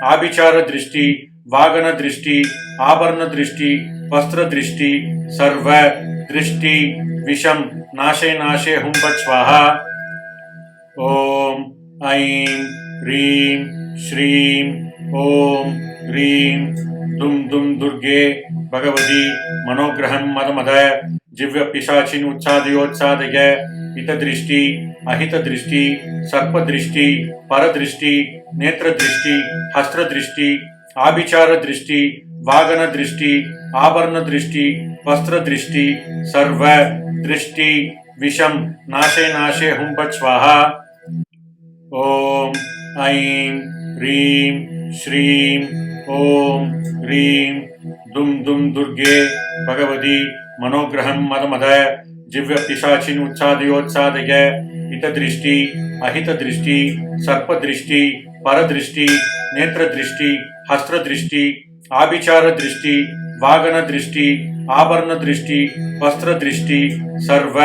आभिचार दृष्टि वागन दृष्टि आभरण दृष्टि वस्त्र दृष्टि सर्व दृष्टि विषम नाशे नाशे हुं फट् स्वाहा। ओम ऐं ह्रीं श्रीं ओम ह्रीं दुम दुम दुर्गे भगवती मनोग्रहं मदमद जिव्य पिशाचिन उच्चादयोत्सादय हितदृष्टि अहितदृष्टि सर्पदृष्टि परदृष्टि नेत्रदृष्टि हस्त्रदृष्टि आभिचार दृष्टि वागन दृष्टि आभरण दृष्टि वस्त्र दृष्टि सर्व दृष्टि विषम नाशे नाशे हुं फट् स्वाहा। ओम ऐं ह्रीं श्रीं ओम ह्रीं दुम दुम दुर्गे भगवती मनोग्रहं मदमद जिव्य पिशाचिन उच्चादयोत्सादय हितदृष्टि अहितदृष्टि सर्पदृष्टि परदृष्टि नेत्रदृष्टि हस्त्रदृष्टि आभिचार दृष्टि वागन दृष्टि आभरण दृष्टि वस्त्र दृष्टि सर्व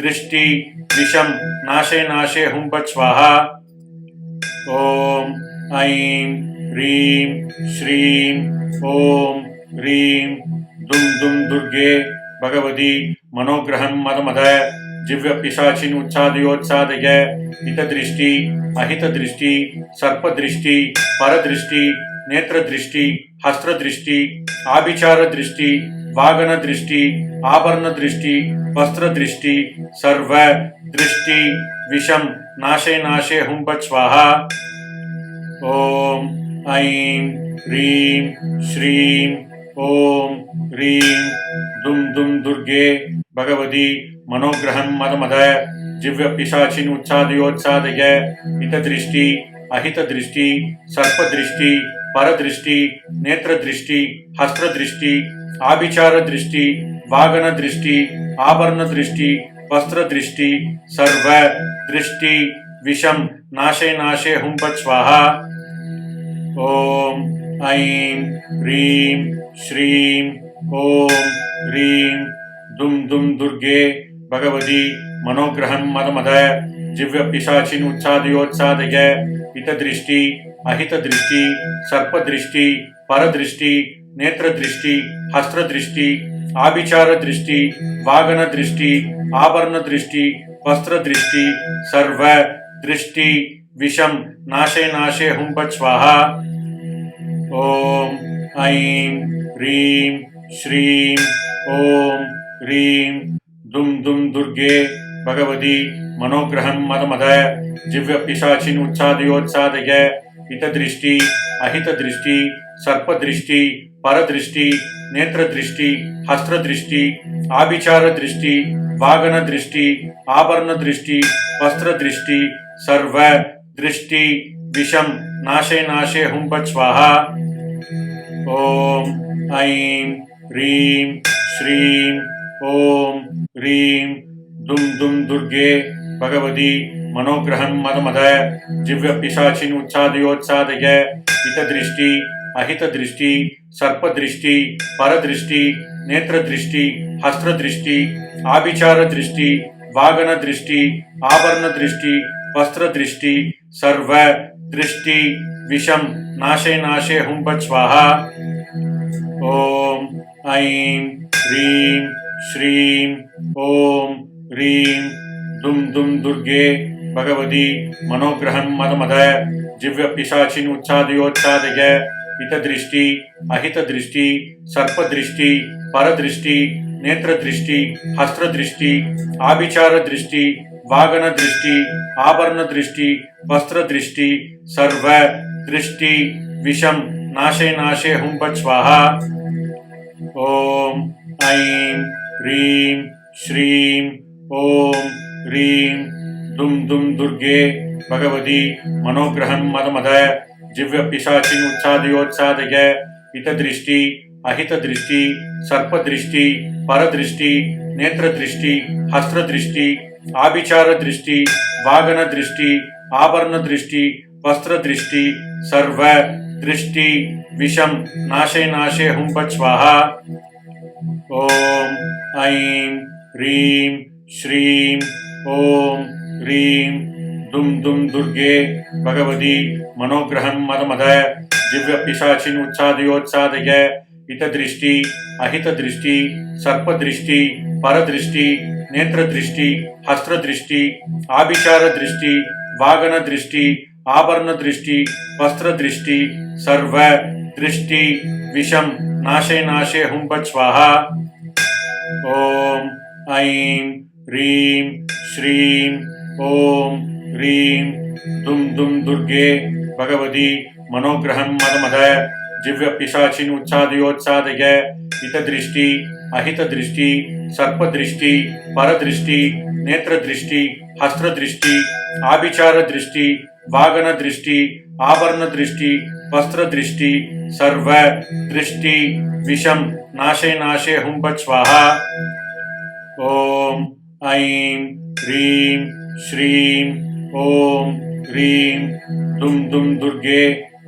दृष्टि विषम नाशे नाशे हुं फट् स्वाहा। ओम ऐं ह्रीं श्रीं ओम ह्रीं दुम दुम दुर्गे भगवती मनोग्रहं मदमद जिव्य पिशाचिन उच्चादयोत्सादय हितदृष्टि अहितदृष्टि सर्पदृष्टि परदृष्टि नेत्रदृष्टि हस्त्रदृष्टि आभिचार दृष्टि वागन दृष्टि आभरण दृष्टि वस्त्र दृष्टि सर्व दृष्टि विषम नाशे नाशे हुं फट् स्वाहा। ओम ऐं ह्रीं श्रीं ओम ह्रीं दुम दुम दुर्गे भगवती मनोग्रहं मदमद जिव्य पिशाचिन उच्चादयोत्सादय हितदृष्टि अहितदृष्टि सर्पदृष्टि परदृष्टि नेत्रदृष्टि हस्त्रदृष्टि आभिचार दृष्टि वागन दृष्टि आभरण दृष्टि वस्त्र दृष्टि सर्व दृष्टि विषम नाशे नाशे हुं फट् स्वाहा। ओम ऐं ह्रीं श्रीं ओम ह्रीं दुम दुम दुर्गे भगवती मनोग्रहं मदमद जिव्य पिशाचिन उच्चादयोत्सादय हितदृष्टि अहितदृष्टि सर्पदृष्टि परदृष्टि नेत्रदृष्टि हस्त्रदृष्टि आभिचार दृष्टि वागन दृष्टि आभरण दृष्टि वस्त्र दृष्टि सर्व दृष्टि विषम नाशे नाशे हुं फट् स्वाहा। ओम ऐं ह्रीं श्रीं ओम ह्रीं दुम दुम दुर्गे भगवती मनोग्रहं मदमद जिव्य पिशाचिन उच्चादयोत्सादय हितदृष्टि अहितदृष्टि सर्पदृष्टि परदृष्टि नेत्रदृष्टि हस्त्रदृष्टि आभिचार दृष्टि वागन दृष्टि आभरण दृष्टि वस्त्र दृष्टि सर्व दृष्टि विषम नाशे नाशे हुं फट् स्वाहा। ओम ऐं ह्रीं श्रीं ओम ह्रीं दुम दुम दुर्गे भगवती मनोग्रहं मदमद जिव्य पिशाचिन उच्चादयोत्सादय हितदृष्टि अहितदृष्टि सर्पदृष्टि परदृष्टि नेत्रदृष्टि हस्त्रदृष्टि आभिचार दृष्टि वागन दृष्टि आभरण दृष्टि वस्त्र दृष्टि सर्व दृष्टि विषम नाशे नाशे हुं फट् स्वाहा। ओम ऐं ह्रीं श्रीं ओम ह्रीं दुम दुम दुर्गे भगवती मनोग्रहं मदमद जिव्य पिशाचिन उच्चादयोत्सादय हितदृष्टि अहितदृष्टि सर्पदृष्टि परदृष्टि नेत्रदृष्टि हस्त्रदृष्टि आभिचार दृष्टि वागन दृष्टि आभरण दृष्टि वस्त्र दृष्टि सर्व दृष्टि विषम नाशे नाशे हुं फट् स्वाहा। ओम ऐं ह्रीं श्रीं ओम ह्रीं दुम दुम दुर्गे भगवती मनोग्रहं मदमद जिव्य पिशाचिन उच्चादयोत्सादय हितदृष्टि अहितदृष्टि सर्पदृष्टि परदृष्टि नेत्रदृष्टि हस्त्रदृष्टि आभिचार दृष्टि वागन दृष्टि आभरण दृष्टि वस्त्र दृष्टि सर्व दृष्टि विषम नाशे नाशे हुं फट् स्वाहा। ओम ऐं ह्रीं श्रीं ओम ह्रीं दुम दुम दुर्गे भगवती मनोग्रहं मदमद जिव्य पिशाचिन उच्चादयोत्सादय हितदृष्टि अहितदृष्टि सर्पदृष्टि परदृष्टि नेत्रदृष्टि हस्त्रदृष्टि आभिचार दृष्टि वागन दृष्टि आभरण दृष्टि वस्त्र दृष्टि सर्व दृष्टि विषम नाशे नाशे हुं फट् स्वाहा। ओम ऐं ह्रीं श्रीं ॐ ह्रीं दुं दुं दुर्गे भगवती मनोग्रहं मदमद जिव्यपिशाचिनुच्चादयोत्सादय हितदृष्टि अहितदृष्टि सर्पदृष्टि परदृष्टि नेत्रदृष्टि हस्त्रदृष्टि आभिचारदृष्टि वागनदृष्टि आभरणदृष्टि वस्त्रदृष्टि सर्वदृष्टि विषं नाशे नाशे हुं फट् स्वाहा। ॐ ऐं ह्रीं श्रीं ॐ ह्रीं दुं दुं दुर्गे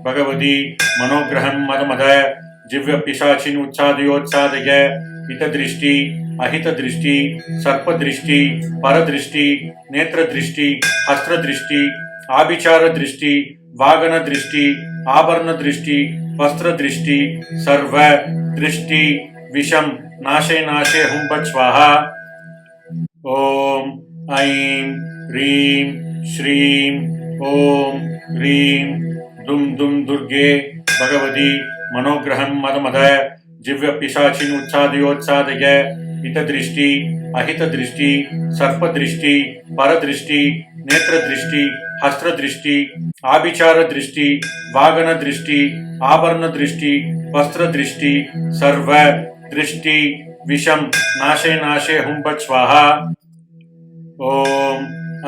भगवती मनोग्रहं मदमद जिव्यपिशाचिनुच्चादयोत्सादय हितदृष्टि अहितदृष्टि सर्पदृष्टि परदृष्टि नेत्रदृष्टि हस्त्रदृष्टि आभिचारदृष्टि वागनदृष्टि आभरणदृष्टि वस्त्रदृष्टि सर्वदृष्टि विषं नाशे नाशे हुं फट् स्वाहा। ॐ ऐं ह्रीं श्रीं ॐ ह्रीं दुं दुं दुर्गे भगवती मनोग्रहं मदमद जिव्यपिशाचिनुच्चादयोत्सादय हितदृष्टि अहितदृष्टि सर्पदृष्टि परदृष्टि नेत्रदृष्टि हस्त्रदृष्टि आभिचारदृष्टि वागनदृष्टि आभरणदृष्टि वस्त्रदृष्टि सर्वदृष्टि विषं नाशे नाशे हुं फट् स्वाहा। ॐ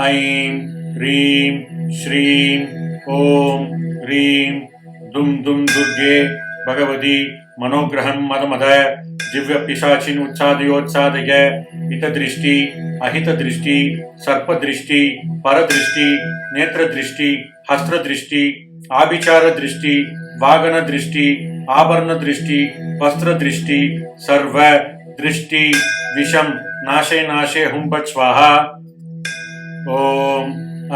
ऐं ह्रीं श्रीं ॐ ह्रीं दुं दुं दुर्गे भगवती मनोग्रहं मदमद जिव्यपिशाचिनुच्चादयोत्सादय हितदृष्टि अहितदृष्टि सर्पदृष्टि परदृष्टि नेत्रदृष्टि हस्त्रदृष्टि आभिचारदृष्टि वागनदृष्टि आभरणदृष्टि वस्त्रदृष्टि सर्वदृष्टि विषं नाशे नाशे हुं फट् स्वाहा। ॐ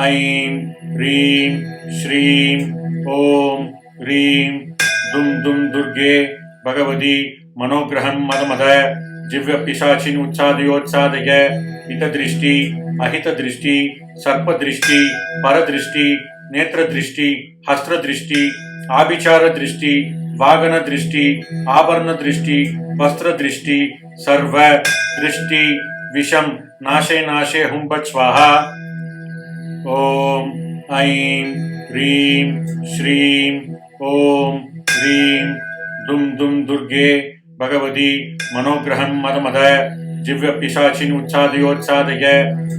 ऐं ह्रीं श्रीं ॐ ह्रीं दुं दुं दुर्गे भगवती मनोग्रहं मदमद जिव्यपिशाचिनुच्चादयोत्सादय हितदृष्टि अहितदृष्टि सर्पदृष्टि परदृष्टि नेत्रदृष्टि हस्त्रदृष्टि आभिचारदृष्टि वागनदृष्टि आभरणदृष्टि वस्त्रदृष्टि सर्वदृष्टि विषं नाशे नाशे हुं फट् स्वाहा। ॐ ऐं ह्रीं श्रीं ॐ ह्रीं दुं दुं दुर्गे भगवती मनोग्रहं मदमद जिव्यपिशाचिनुच्चादयोत्सादय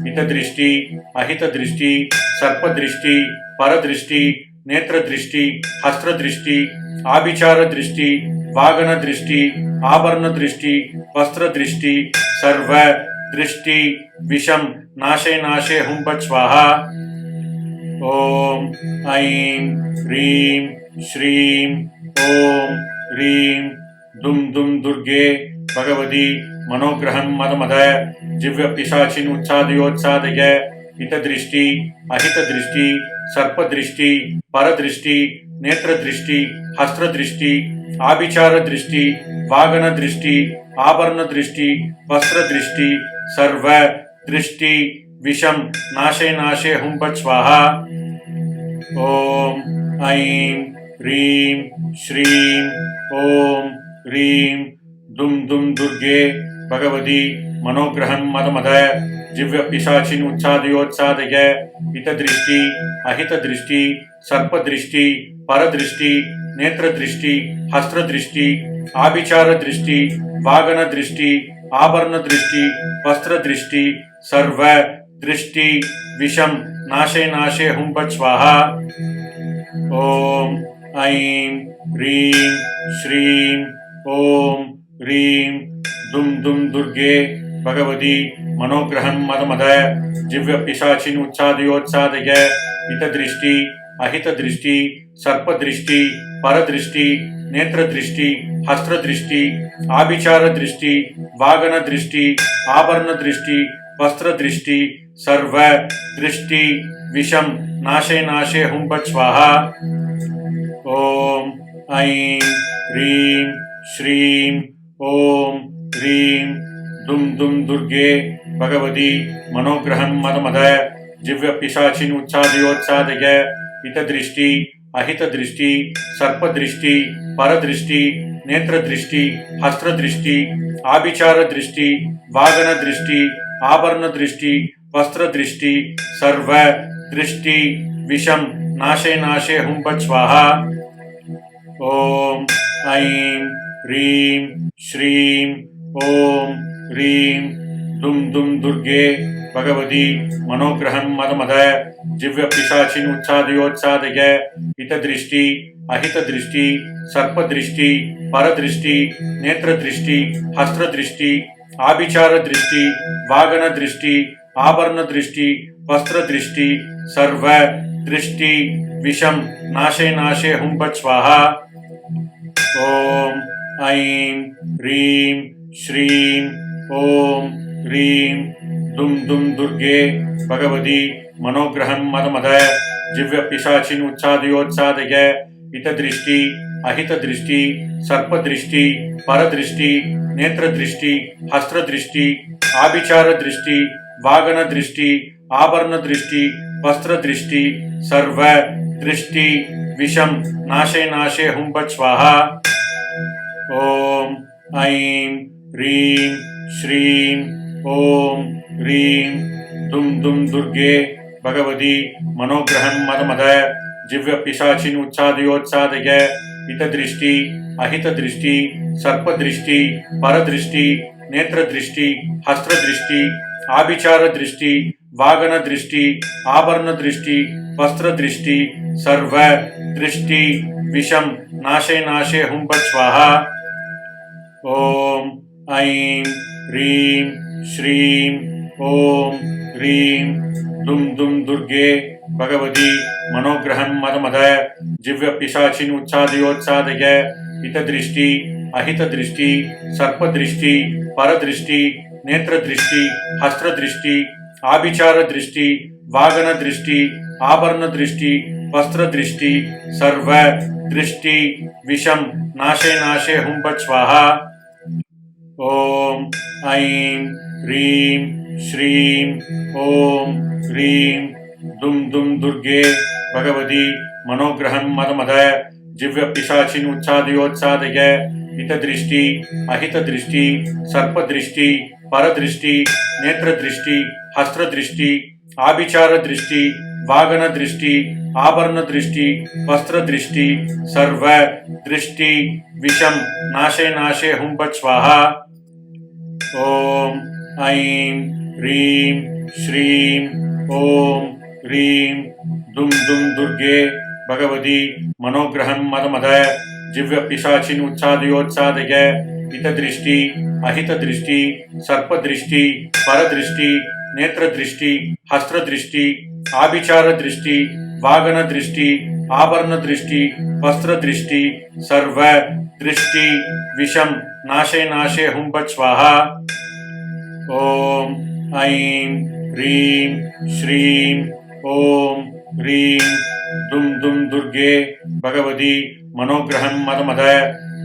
हितदृष्टि अहितदृष्टि सर्पदृष्टि परदृष्टि नेत्रदृष्टि हस्त्रदृष्टि आभिचारदृष्टि वागनदृष्टि आभरणदृष्टि वस्त्रदृष्टि सर्वदृष्टि विषं नाशे नाशे हुं फट् स्वाहा। ॐ ऐं ह्रीं श्रीं ॐ ह्रीं दुं दुं दुर्गे भगवती मनोग्रहं मदमद जिव्यपिशाचिनुच्चादयोत्सादय हितदृष्टि अहितदृष्टि सर्पदृष्टि परदृष्टि नेत्रदृष्टि हस्त्रदृष्टि आभिचारदृष्टि वागनदृष्टि आभरणदृष्टि वस्त्रदृष्टि सर्वदृष्टि विषं नाशे नाशे हुं फट् स्वाहा। ॐ ऐं ह्रीं श्रीं ॐ ह्रीं दुं दुं दुर्गे भगवती मनोग्रहं मदमद जिव्यपिशाचिनुच्चादयोत्सादय हितदृष्टि अहितदृष्टि सर्पदृष्टि परदृष्टि नेत्रदृष्टि हस्त्रदृष्टि आभिचारदृष्टि वागनदृष्टि आभरणदृष्टि वस्त्रदृष्टि सर्वदृष्टि विषं नाशे नाशे हुं फट् स्वाहा। ॐ ऐं ह्रीं श्रीं ॐ ह्रीं दुं दुं दुर्गे भगवती मनोग्रहं मदमद जिव्यपिशाचिनुच्चादयोत्सादय हितदृष्टि अहितदृष्टि सर्पदृष्टि परदृष्टि नेत्रदृष्टि हस्त्रदृष्टि आभिचारदृष्टि वागनदृष्टि आभरणदृष्टि वस्त्रदृष्टि सर्वदृष्टि विषं नाशे नाशे हुं फट् स्वाहा। ॐ ऐं ह्रीं श्रीं ॐ ह्रीं दुं दुं दुर्गे भगवती मनोग्रहं मदमद जिव्यपिशाचिनुच्चादयोत्सादय हितदृष्टि अहितदृष्टि सर्पदृष्टि परदृष्टि नेत्रदृष्टि हस्तदृष्टि आभिचारदृष्टि वागनदृष्टि आभरणदृष्टि वस्त्रदृष्टि सर्व दृष्टि विषम नाशे नाशे हुं फट् स्वाहा। ओम ऐं ह्रीं श्रीं ओम ह्रीं दुम दुम दुर्गे भगवती मनोग्रहं मदमद जिव्य पिशाचिन उत्सादयोत्सादय हितदृष्टि अहितदृष्टि सर्पदृष्टि परदृष्टि नेत्रदृष्टि हस्तदृष्टि आभिचारदृष्टि वागनदृष्टि आभरणदृष्टि वस्त्रदृष्टि सर्व दृष्टि विषम नाशे नाशे हुं फट् स्वाहा। ओम ऐं ह्रीं श्रीं ओम ह्रीं दुम दुम दुर्गे भगवती मनोग्रहं मदमद जिव्य पिशाचिन उत्सादयोत्सादय हितदृष्टि अहितदृष्टि सर्पदृष्टि परदृष्टि नेत्रदृष्टि हस्तदृष्टि आभिचारदृष्टि वागनदृष्टि आभरणदृष्टि वस्त्रदृष्टि सर्व दृष्टि विषम नाशे नाशे हुं फट् स्वाहा। ओम ऐं ह्रीं श्रीं ओम ह्रीं दुम दुम दुर्गे भगवती मनोग्रहं मदमद जिव्य पिशाचिन उत्सादयोत्सादय हितदृष्टि अहितदृष्टि सर्पदृष्टि परदृष्टि नेत्रदृष्टि हस्तदृष्टि आभिचारदृष्टि वागनदृष्टि आभरणदृष्टि वस्त्रदृष्टि सर्व दृष्टि विषम नाशे नाशे हुं फट् स्वाहा। ओम ऐं ह्रीं श्रीं ओम ह्रीं दुम दुम दुर्गे भगवती मनोग्रहं मदमद जिव्य पिशाचिन उत्सादयोत्सादय हितदृष्टि अहितदृष्टि सर्पदृष्टि परदृष्टि नेत्रदृष्टि हस्तदृष्टि आभिचारदृष्टि वागनदृष्टि आभरणदृष्टि वस्त्रदृष्टि सर्व दृष्टि विषम नाशे नाशे हुं फट् स्वाहा। ओम ऐं ह्रीं श्रीं ओम ह्रीं दुम दुम दुर्गे भगवती मनोग्रहं मदमद जिव्य पिशाचिन उत्सादयोत्सादय हितदृष्टि अहितदृष्टि सर्पदृष्टि परदृष्टि नेत्रदृष्टि हस्तदृष्टि आभिचारदृष्टि वागनदृष्टि आभरणदृष्टि वस्त्रदृष्टि सर्व दृष्टि विषम नाशे नाशे हुं फट् स्वाहा। ओम ऐं ह्रीं श्रीं ओम ह्रीं दुम दुम दुर्गे भगवती मनोग्रहं मदमद जिव्य पिशाचिन उत्सादयोत्सादय हितदृष्टि अहितदृष्टि सर्पदृष्टि परदृष्टि नेत्रदृष्टि हस्तदृष्टि आभिचारदृष्टि वागनदृष्टि आभरणदृष्टि वस्त्रदृष्टि सर्व दृष्टि विषम नाशे नाशे हुं फट् स्वाहा। ओम ऐं ह्रीं श्रीं ओम ह्रीं दुम दुम दुर्गे भगवती मनोग्रहं मदमद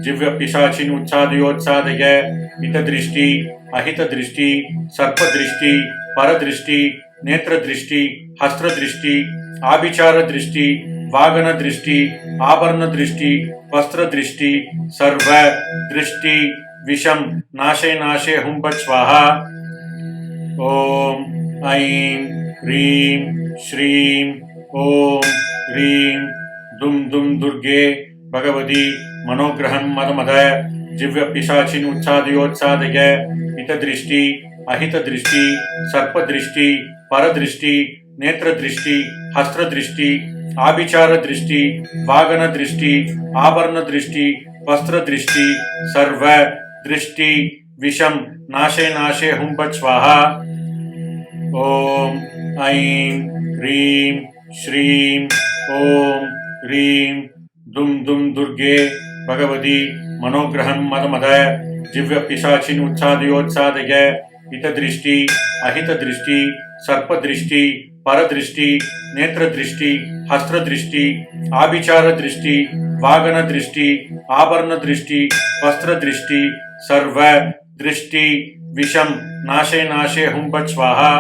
जिव्य पिशाचिन उत्सादयोत्सादय हितदृष्टि अहितदृष्टि सर्पदृष्टि परदृष्टि नेत्रदृष्टि हस्तदृष्टि आभिचारदृष्टि वागनदृष्टि आभरणदृष्टि वस्त्रदृष्टि सर्व दृष्टि विषम नाशे नाशे हुं फट् स्वाहा। ओम ऐं ह्रीं श्रीं ओम ह्रीं दुम दुम दुर्गे भगवती मनोग्रहं मदमद जिव्य पिशाचिन उत्सादयोत्सादय हितदृष्टि अहितदृष्टि सर्पदृष्टि परदृष्टि नेत्रदृष्टि हस्तदृष्टि आभिचारदृष्टि वागनदृष्टि आभरणदृष्टि वस्त्रदृष्टि सर्व दृष्टि विषम नाशे नाशे हुं फट् स्वाहा। ओम ऐं ह्रीं श्रीं ओम ह्रीं दुम दुम दुर्गे भगवती मनोग्रहं मदमद जिव्य पिशाचिन उत्सादयोत्सादय हितदृष्टि अहितदृष्टि सर्पदृष्टि परदृष्टि नेत्रदृष्टि हस्तदृष्टि आभिचारदृष्टि वागनदृष्टि आभरणदृष्टि वस्त्रदृष्टि सर्व दृष्टि विषम नाशे नाशे हुं फट् स्वाहा।